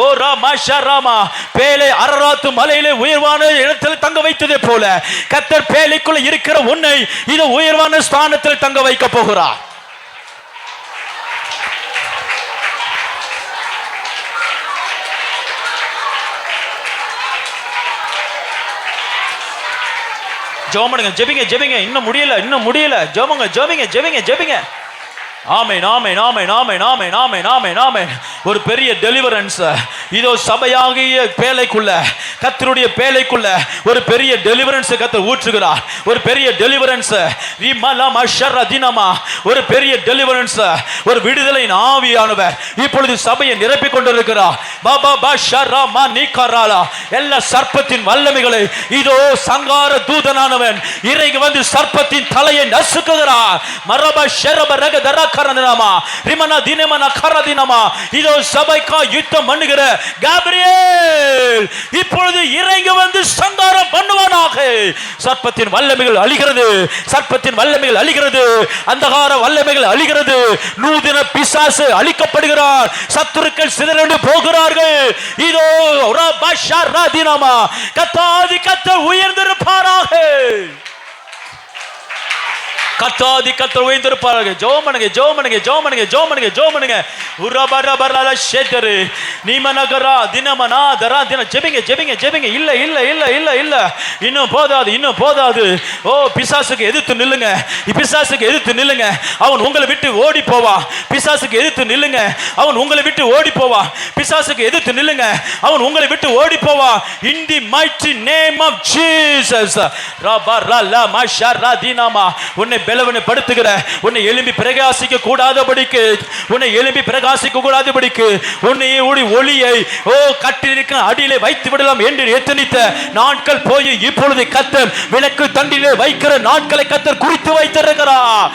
ஓ ராமா, பேலை அரராத்து மலையிலே உயர்வான இடத்தில் தங்க வைத்ததே போல கர்த்தர் பேலைக்குள்ள இருக்கிற உன்னை இது உயர்வான ஸ்தானத்தில் தங்க வைக்க போகிறார். ஜோமனுங்க, ஜெபிங்க ஜெபிங்க. இன்னும் முடியல, இன்னும் முடியல. ஜோமங்க, ஜெபிங்க ஜெபிங்க ஜெபிங்க. ஆமென் ஆமென் ஆமென் ஆமென் ஆமென் ஆமென் ஆமென் ஆமென். ஒரு பெரிய டெலிவரன்ஸ் இதோ சபையாகிய பேலைக்குள்ள, கர்த்தருடைய பேலைக்குள்ள ஒரு பெரிய டெலிவரன்ஸ் கர்த்தர் ஊற்றுகிறார். ஒரு பெரிய டெலிவரன்ஸ், ஒரு பெரிய டெலிவரன்ஸ், ஒரு விடுதலையின் ஆவியானவர் இப்பொழுது சபையை நிரப்பிக் கொண்டிருக்கிறார். பாபா பாஷரா நீக்கராலா, எல்லா சர்ப்பத்தின் வல்லமைகளை இதோ சங்கார தூதனானவன் இறைக்கு வந்து சர்ப்பத்தின் தலையை நசுக்குகிறார். மரப ஷரப ரகதரா கரதினமா ரிமனா தினமனா கரதினமா. இதோ சபைக்கா யுத்தம் பண்ணுகிற காபிரியேல் இப்பொழுது இறங்கி வந்து சங்காரம் பண்ணுவானாக. சர்ப்பத்தின் வல்லமைகள் அழிகிறது, சர்ப்பத்தின் வல்லமைகள் அழிகிறது, அந்தகார வல்லமைகள் அழிகிறது. நூதன பிசாசு அழிக்கப்படுகிறார், சத்துருக்கள் சிதறண்டு போகிறார்கள். இதோ ரபஷரா தினமா, கர்த்தாதி கர்த்தர் உயர்ந்திருப்பாராக. கர்த்தாதி கர்த்தர் உயர்ந்திருப்பார்கள். ஜோமனுங்க ஜோமனுங்க ஜோமனுங்க ஜோமனுங்க ஜோமனுங்க. உரபரபரல ஷேதரு நீமனகரா தினமனா தரா தின. ஜெபிங்க ஜெபிங்க ஜெபிங்க. இல்ல இல்ல இல்ல இல்ல இல்ல, இன்னும் போதாது, இன்னும் போதாது. ஓ, பிசாசுக்கு எதிர்த்து நில்லுங்க, பிசாசுக்கு எதிர்த்து நில்லுங்க, அவன் உங்களை விட்டு ஓடி போவா. பிசாசுக்கு எதிர்த்து நில்லுங்க, அவன் உங்களை விட்டு ஓடி போவா. பிசாசுக்கு எதிர்த்து நில்லுங்க, அவன் உங்களை விட்டு ஓடி போவா. இன் தி மைட்டி நேம் ஆஃப் ஜீசஸ். ரபரல மஷரா தினமா, உன்னை பலவனை படுத்துகிற, உன்னை எழும்பி பிரகாசிக்க கூடாதபடிக்கு, உன்னை எழும்பி பிரகாசிக்க கூடாதபடிக்கு உன்னை ஒளியை ஓ கட்டிருக்கிற அடியிலே வைத்து விடலாம் என்று எத்தனித்த நாட்கள் போய் இப்பொழுது கர்த்தர் விளக்கு தண்டிலே வைக்கிற நாட்களை கர்த்தர் குறித்து வைத்திருக்கிறார்.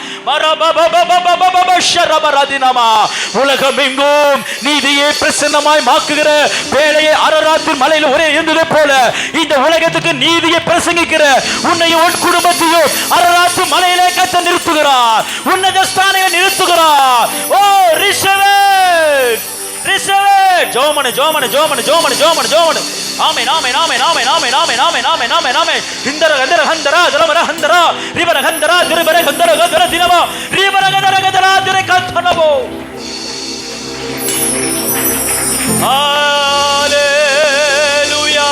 உலகம் எங்கும் நீதியை பிரசன்னமாய் மாக்குகிற வேலையை அரராத்தின் மலையில் ஒரே இருந்தது போல இந்த உலகத்துக்கு நீதியை பிரசங்கிக்கிற உன்னையும் உன் குடும்பத்தையும் அரராத்து மலையிலே கர்த்தர் நிறுத்துகிறார், உன்னத ஸ்தானத்தை நிறுத்துகிறார். ஓ ரிசீவ் இட், ரிசீவ் இட். ஜோமனு ஜோமனு ஜோமனு ஜோமனு ஜோமனு ஜோமனு. ஆமென் ஆமென் ஆமென் ஆமென் ஆமென் ஆமென் ஆமென் ஆமென் ஆமென் ஆமென். இந்தர கந்தர ஹந்தரா தலமர ஹந்தரா ரிபர ஹந்தரா திரபர கந்தர கந்தர தினமா ரிபர கந்தர கந்தரா திர கந்தனபோ. ஹalleluya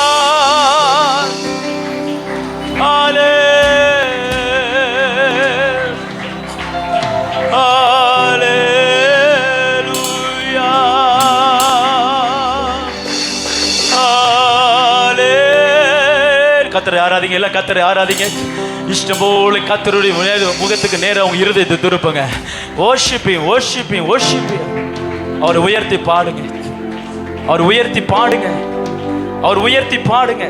ஹalleluya கர்த்தரை ஆராதிங்க, எல்லாம் கர்த்தரை ஆராதிங்க. இஷ்டம் போல கர்த்தருடைய முகத்துக்கு நேரம் அவங்க இருதயத்தை திருப்புங்க. Worship him, worship him, worship him. அவர் உயர்த்தி பாடுங்க, அவர் உயர்த்தி பாடுங்க, அவர் உயர்த்தி பாடுங்க,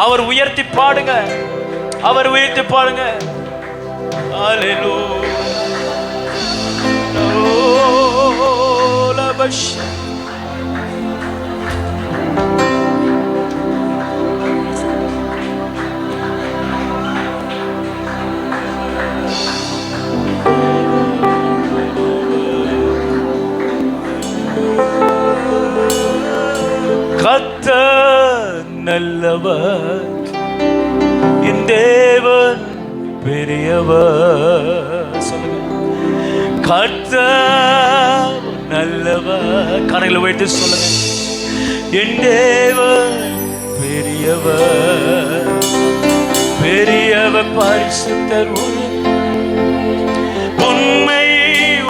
அவர் உயர்த்தி பாடுங்க, அவர் உயர்த்தி பாடுங்க. ஹalleluya. நல்லவர், என் தேவன் பெரியவர். சொல்லுங்க, கர்த்தர் நல்லவர். கரங்களை வைத்து சொல்லுங்க, என் தேவன் பெரியவர், பெரியவர் பரிசுத்தர், உண்மை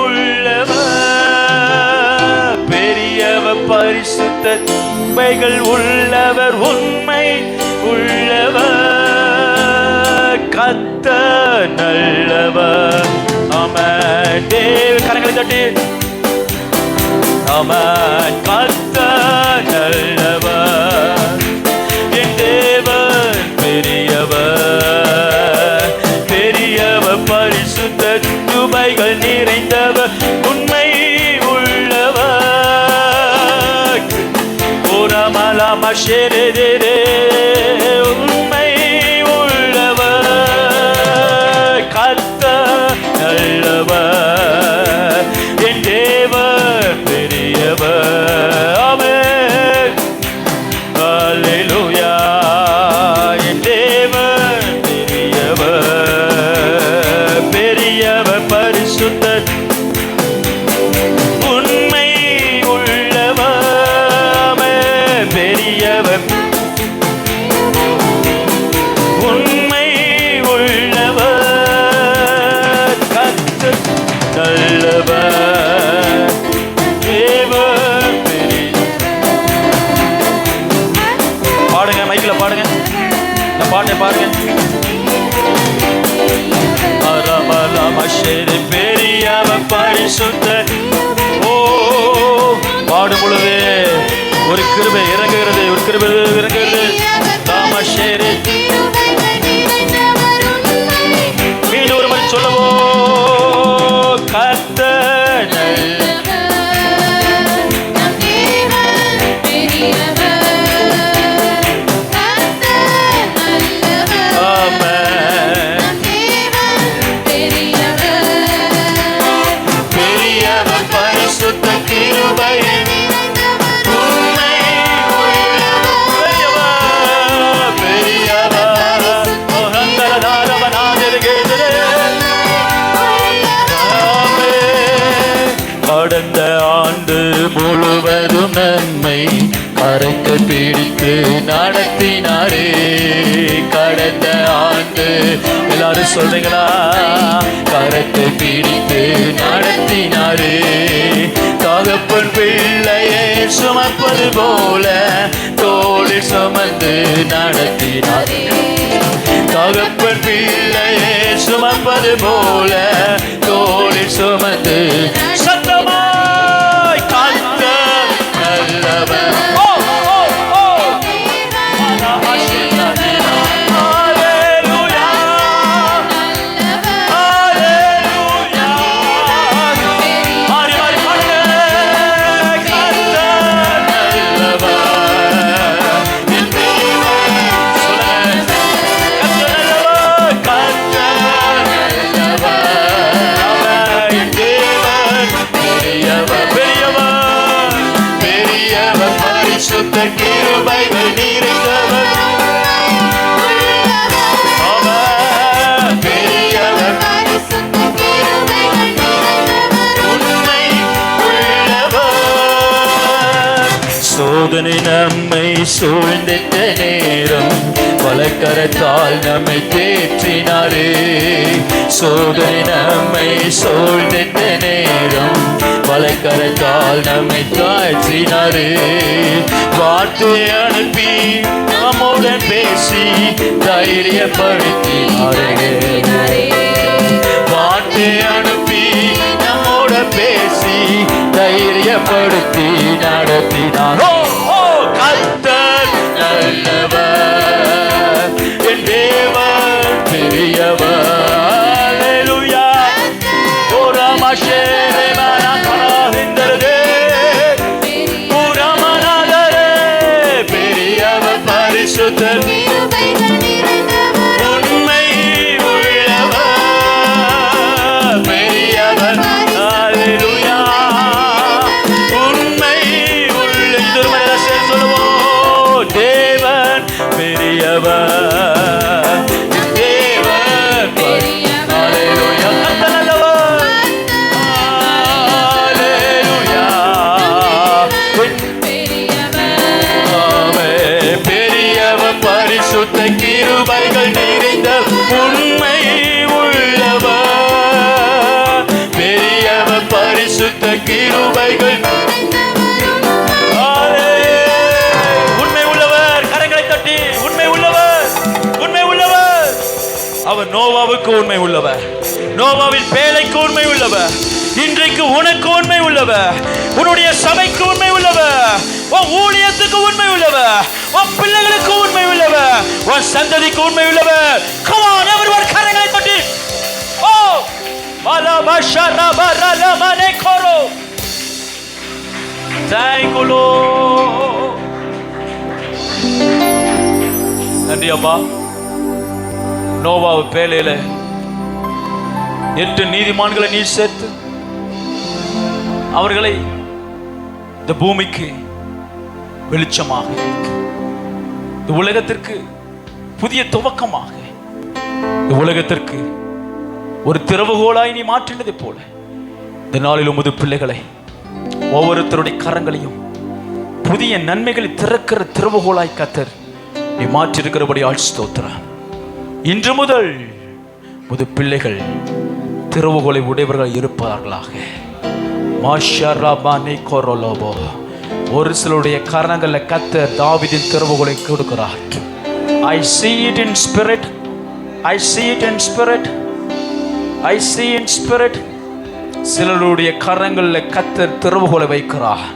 உள்ளவர், பெரியவர் பரிசுத்தர், உண்மைகள் உள்ளவர், உண்மை உள்ளவர், கர்த்தர் நல்லவர். ஆமென். தேவ கரங்களை தட்டி ஆமென். கர்த்தர் நல்லவர், என் தேவன் பெரியவர், பெரியவர் பரிசுத்தர், கிருபைகள் நிறைந்தவர், உண்மை உள்ளவர். ஓரமலம ஷெரேரே, உண்மை உள்ளவர், கர்த்தர் நல்லவர், என் தேவன் பெரியவர். ஆமென். அல்லேலூயா. என் தேவன் பெரியவர், பெரியவர் பரிசுத்தர், உண்மை உள்ளவர், பெரியவர், உண்மை உள்ளவர், கர்த்தர் நல்லவர், தேவன் பெரியவர். பாடுங்க, மைக்ல பாடுங்க, இந்த பாட்டை பாடுங்க. பெரியவர் பரிசுத்தர். ஓ, பாடும் பொழுது ஒரு கிருபை இறங்குகிறது, ஒரு கிருபை இறங்குகிறது. தாமஷேரே, மீண்டும் ஒரு முறை சொல்லவோ, கர்த்தர் கடந்த ஆண்டு முழுவதும் நன்மை கரைக்கு பிடித்து நடத்தினாரே. கடந்த ஆண்டு எல்லாரும் சொல்றீங்களா? கரைக்கு பிடித்து நடத்தினாரே. தகப்பன் பிள்ளையை சுமப்பது போல தோளில் சுமந்து நடத்தினாரே. தகப்பன் பிள்ளையை சுமப்பது போல தோளில் சுமந்து சத்தமாய் கர்த்தர் நல்லவர். கிருபைகள் நிறைந்தவர், பெரியவர், உண்மை உள்ளவர். சோதனை நம்மை சூழ்ந்திட்ட நேரம் வலக்கரத்தால் நம்மை தேற்றினாரே. சோதனை நம்மை சூழ்ந்திட்ட நேரம் வலக்கரத்தால் நம்மை தாழ்த்தினாரே. வார்த்தை அனுப்பி நம்முடன் பேசி தைரியப்படுத்தினாரே. வார்த்தை அனுப்பி நம்முடன் பேசி தைரியப்படுத்தி நடத்தினார். கர்த்தர் நல்லவர், என் தேவன் பெரியவர். அல்லேலூயா. பெரியவர் பரிசுத்தர், உண்மை உள்ளவர், பெரியவர். அல்லேலூயா. உண்மை உள்ள நோவாவுக்கு உண்மை உள்ளவர், நோவாவின் பேழைக்கு உண்மை உள்ளவர், இன்றைக்கு உனக்கு உண்மை உள்ளவர், உன்னுடைய சபைக்கு உண்மை உள்ளவர், உன் ஊழியத்துக்கு உண்மை உள்ளவர், உன் பிள்ளைகளுக்கு உண்மை உள்ளவர், உன் சந்ததிக்கு உண்மை உள்ளவர். Come on everyone, கரங்களை தட்டி ஓ பாலா பாஷா ரபா ரலமனே கோரோ. Thank you Lord. நன்றி அப்பா. நோவாவு பேழையில 8 நீதிமான்களை நீ சேர்த்து அவர்களை இந்த பூமிக்கு வெளிச்சமாக, இந்த உலகத்திற்கு புதிய துவக்கமாக, இந்த உலகத்திற்கு ஒரு திறவுகோலாய் நீ மாற்றினதை போல இந்த நாளில் உமது பிள்ளைகளை ஒவ்வொருத்தருடைய கரங்களையும் புதிய நன்மைகளை திறக்கிற திறவுகோலாய் கர்த்தர் நீ மாற்றிருக்கிறபடி ஸ்தோத்திரம். இன்று முதல் உமது பிள்ளைகள் திறவுகோலை உடையவர்கள் இருப்பார்களாக. ஒரு சிலருடைய கரங்களில் கர்த்தர் தாவீதின் திறவுகோலை கொடுக்கிறார். I see it in spirit. I see it in spirit. I see in spirit. சிலருடைய கரங்களில் கர்த்தர் திறவுகோலை வைக்கிறார்.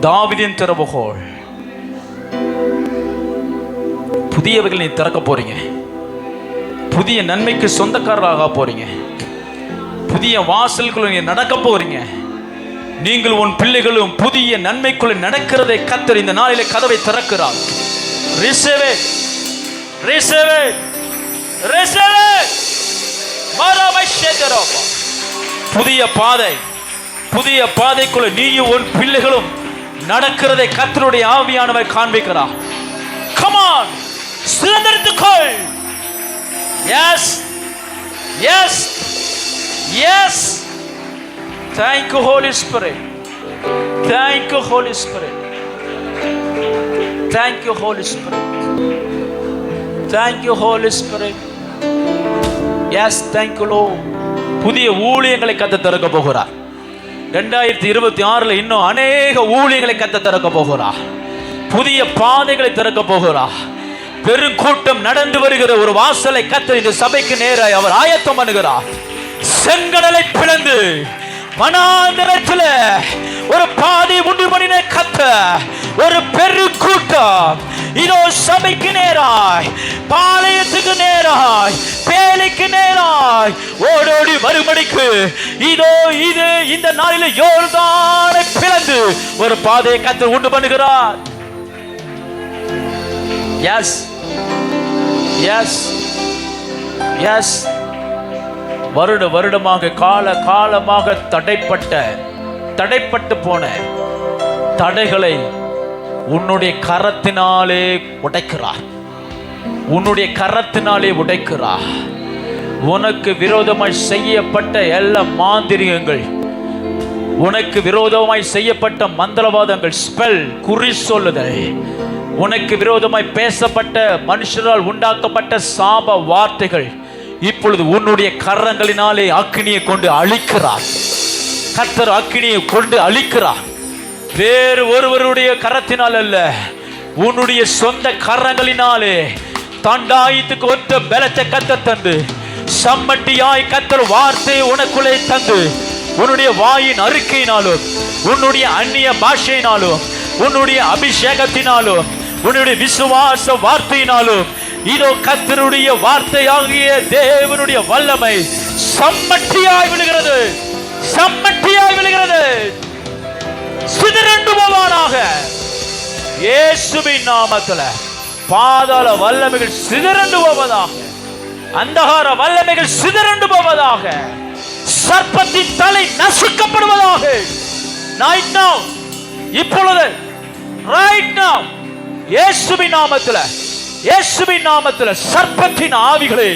தாவீதின் திறவுகோல். புதியவைகள் நீ திறக்க போறீங்க. புதிய நன்மைக்கு சொந்தக்காரராக போறீங்க. புதிய வாசல்குள்ள நீ நடக்க போறீங்க. நீங்கள் உன் பிள்ளைகளும் புதிய நன்மைக்குள்ள நடக்கிறதை கர்த்தர் இந்த நாளிலே கதவை திறக்கிறார். Receive it. Receive it. Receive it. புதிய பாதை, புதிய பாதைக்குள்ள நீயும் உன் பிள்ளைகளும் நடக்கிறதை கர்த்தருடைய ஆவியானவர் காண்பிக்கிறார். Come on, சுதந்திரத்துக்குள். Yes, yes, yes. Thank you Holy Spirit. Thank you Holy Spirit. Thank you Holy Spirit. Thank you Holy Spirit. Yes, thank you Lord. புதிய ஊழியங்களை கர்த்தர் திறக்க போகிறார். 2026 இன்னும் அநேக ஊழியங்களை கர்த்தர் திறக்க போகிறார். புதிய பாதைகளை திறக்க போகிறார். பெருங்கூட்டம் நடந்து வருகிற ஒரு வாசலை கர்த்தர் இந்த சபைக்கு நேராய் அவர் ஆயத்தம் பண்ணுகிறார். செங்கடலை பிளந்து வனாந்தரத்தில் ஒரு பாதை உண்டு பண்ணின கர்த்தர் ஒரு பெருங்கூட்டம் இதோ சபைக்கு நேராய், பாளையத்துக்கு நேராய், பேழைக்கு நேராய் ஓடோடி மறுபடிக்கு இதோ இது இந்த நாளில் யோர்தானை பிளந்து ஒரு பாதையை கர்த்தர் உண்டு பண்ணுகிறார். Yes, yes, yes. வருடமாக காலமாக தடைப்பட்டு போன தடைகளை உன்னுடைய கரத்தினாலே உடைக்கிறார். உன்னுடைய கரத்தினாலே உடைக்கிறார். உனக்கு விரோதமாய் செய்யப்பட்ட எல்லா மாந்திரிகங்கள், உனக்கு விரோதமாய் செய்யப்பட்ட மந்திரவாதங்கள், ஸ்பெல், குறி சொல்லுதல், உனக்கு விரோதமாய் பேசப்பட்ட மனுஷரால் உண்டாக்கப்பட்ட சாப வார்த்தைகள் இப்பொழுது உன்னுடைய கரங்களினாலே அக்கினியை கொண்டு அழிக்கிறார். கர்த்தர் அக்கினியை கொண்டு அழிக்கிறார். வேறு ஒருவருடைய கரத்தினால் அல்ல, உன்னுடைய சொந்த கரங்களினாலே தண்டாயத்துக்கு ஒத்த பலத்தை கர்த்தர் தந்து, சம்மட்டியாய் கர்த்தர் வார்த்தையை உனக்குள்ளே தந்து, உன்னுடைய வாயின் அறிக்கையினாலும், உன்னுடைய அந்நிய பாஷையினாலும், உன்னுடைய அபிஷேகத்தினாலும், உன்னுடைய விசுவாச வார்த்தையினாலும் இதோ கர்த்தருடைய வார்த்தையாகிய தேவனுடைய வல்லமை சம்மட்டியாய் விழுகிறது, சம்மட்டியாய் விழுகிறது. சிதறண்டு போவானாக இயேசுவின் நாமத்தில். பாதாள வல்லமைகள் சிதறண்டு போவதாக, அந்தகார வல்லமைகள் சிதறண்டு போவதாக, சர்ப்பத்தின் தலை நசுக்கப்படுவதாக. Right now, இப்பொழுது, right now, இயேசுவின் நாமத்தில், இயேசுவின் நாமத்தில் சர்ப்பத்தின் ஆவிகளே,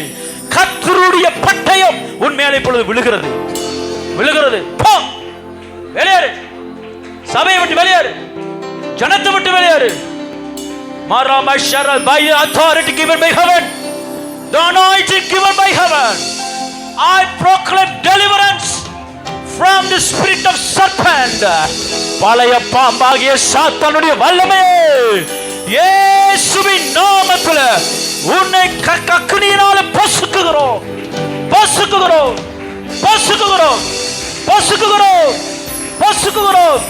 கர்த்தருடைய பட்டயம் உன் மேலே இப்பொழுது விழுகிறது, விழுகிறது. போ, வெளியேறு, சபையை விட்டு வெளியேறு, ஜனத்தை விட்டு வெளியேறு. By the authority given by heaven, the anointing given by heaven, I proclaim deliverance from the spirit of serpent. பழைய பாம்பாகிய சாத்தானுடைய வல்லமை இயேசுவின் நாமத்தில் உன்னை அக்கினியினால பொசுக்குகிறோம், பொசுக்குகிறோம், பொசுக்குகிறோம், பொசுக்குகிறோம், பொசுக்குகிறோம்.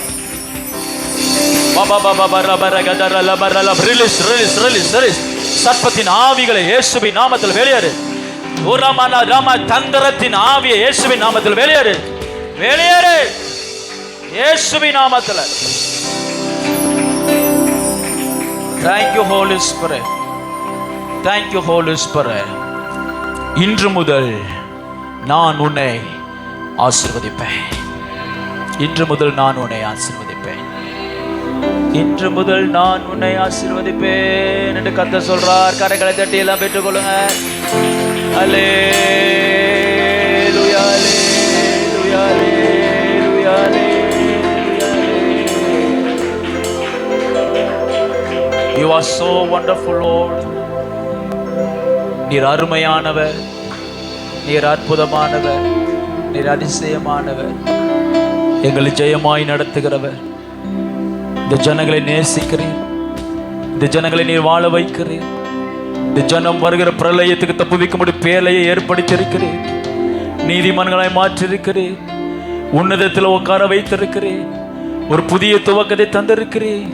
சர்ப்பத்தின் ஆவிகளை இயேசுவின் நாமத்தில் வெளியேறு. தந்திரத்தின் ஆவியை இயேசுவின் நாமத்தில் வெளியேறு, வெளியேறு இயேசுவின் நாமத்தில். Thank you Holy Spirit, thank you Holy Spirit. இன்று முதல் நான் உன்னை ஆசீர்வதிப்பேன், இன்று முதல் நான் உன்னை ஆசீர்வதிப்பேன், இன்று முதல் நான் உன்னை ஆசீர்வதிப்பேன் என்று கர்த்தர் சொல்றார். கரைகளை தட்டி எல்லாம் பெற்றுக்கொள்ளுங்க. அல்லேலூயா, அல்லேலூயா, அல்லேலூயா, அல்லேலூயா. You are so wonderful, Lord. நீர் அருமையானவர், நீர் அற்புதமானவர், நீர் அதிசயமானவர், எங்களை ஜெயமாய் நடத்துகிறவர். இந்த ஜனங்களை நேசிக்கிறேன், இந்த ஜனங்களை நீர் வாழ வைக்கிறேன். இந்த ஜனம் வருகிற பிரளயத்துக்கு தப்புவிக்கும்படி பேழையை ஏற்படுத்தியிருக்கிறேன், நீதிமன்றங்களாய் மாற்றிருக்கிறேன், உன்னதத்தில் உட்கார வைத்திருக்கிறேன், ஒரு புதிய துவக்கத்தை தந்திருக்கிறேன்.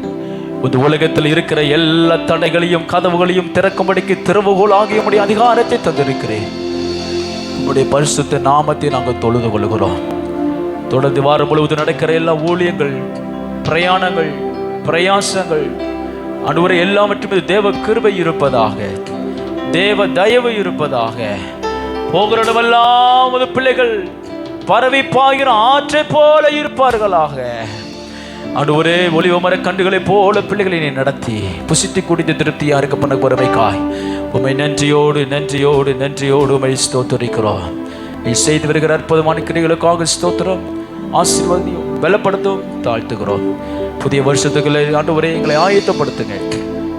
இந்த உலகத்தில் இருக்கிற எல்லா தடைகளையும் கதவுகளையும் திறக்கும்படிக்கு திறவுகோல் ஆகிய முடிய அதிகாரத்தை தந்திருக்கிறேன். உன்னுடைய பரிசுத்த நாமத்தை நாங்கள் தொழுது கொள்கிறோம். தொடர்ந்து வாரம் முழுவதும் நடக்கிற எல்லா ஊழியங்கள், பிரயாணங்கள், பிரயாசங்கள் அன்றுவரை எல்லாவற்றும் தேவ கிருபை இருப்பதாக, தேவ தயவு இருப்பதாக. போகிற இடமெல்லாம் பிள்ளைகள் பரவி பாய்கிற ஆற்றை போல இருப்பார்களாக. அன்றுவரே ஒலிவ மர கண்டுகளை போல பிள்ளைகளை நீ நடத்தி புசித்து குடித்து திருப்தியா இருக்க பண்ண பொறுமைக்காய் உண்மை நன்றியோடு நன்றியோடு நன்றியோடு உண்மை ஸ்தோத்தரிக்கிறோம். நீ செய்து வருகிற அற்புதமான கிரிகளுக்காக ஸ்தோத்திரம். ஆசீர்வாதியும் பலப்படுத்தும் தாழ்த்துகிறோம். புதிய வருஷத்துக்குள்ள ஆண்டவரே எங்களை ஆயத்தப்படுத்துங்க,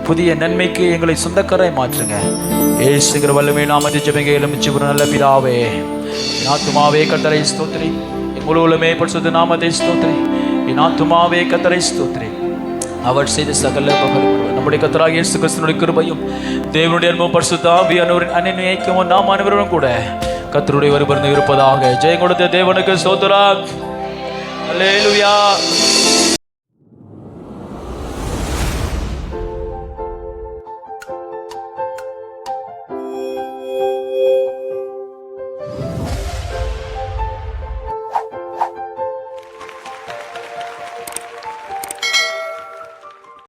புதிய நன்மைக்கு எங்களை சொந்தக்காரை மாற்றுங்க. ஏசுகிற வல்லமை நாமத்தை ஜெபங்க எலுமிச்சு ஒரு நல்ல பிதாவே. என் ஆத்துமாவே கர்த்தரை ஸ்தோத்திரி, என் முழு உலகமே பரிசுத்த நாமத்தை ஸ்தோத்திரி. என் ஆத்துமாவே கர்த்தரை ஸ்தோத்திரி, அவர் செய்த சகல உபகாரங்களும். நம்முடைய கர்த்தராகிய இயேசு கிறிஸ்துவினுடைய கிருபையும் தேவனுடைய அன்பும் பரிசுத்த ஆவியானவரின் அன்பினைக்கும் நாம் அனைவரும் கூட கர்த்தருடைய வருபருந்து இருப்பதாக. ஜெயம் கொடுத்த தேவனுக்கு ஸ்தோத்திரம். அல்லேலூயா.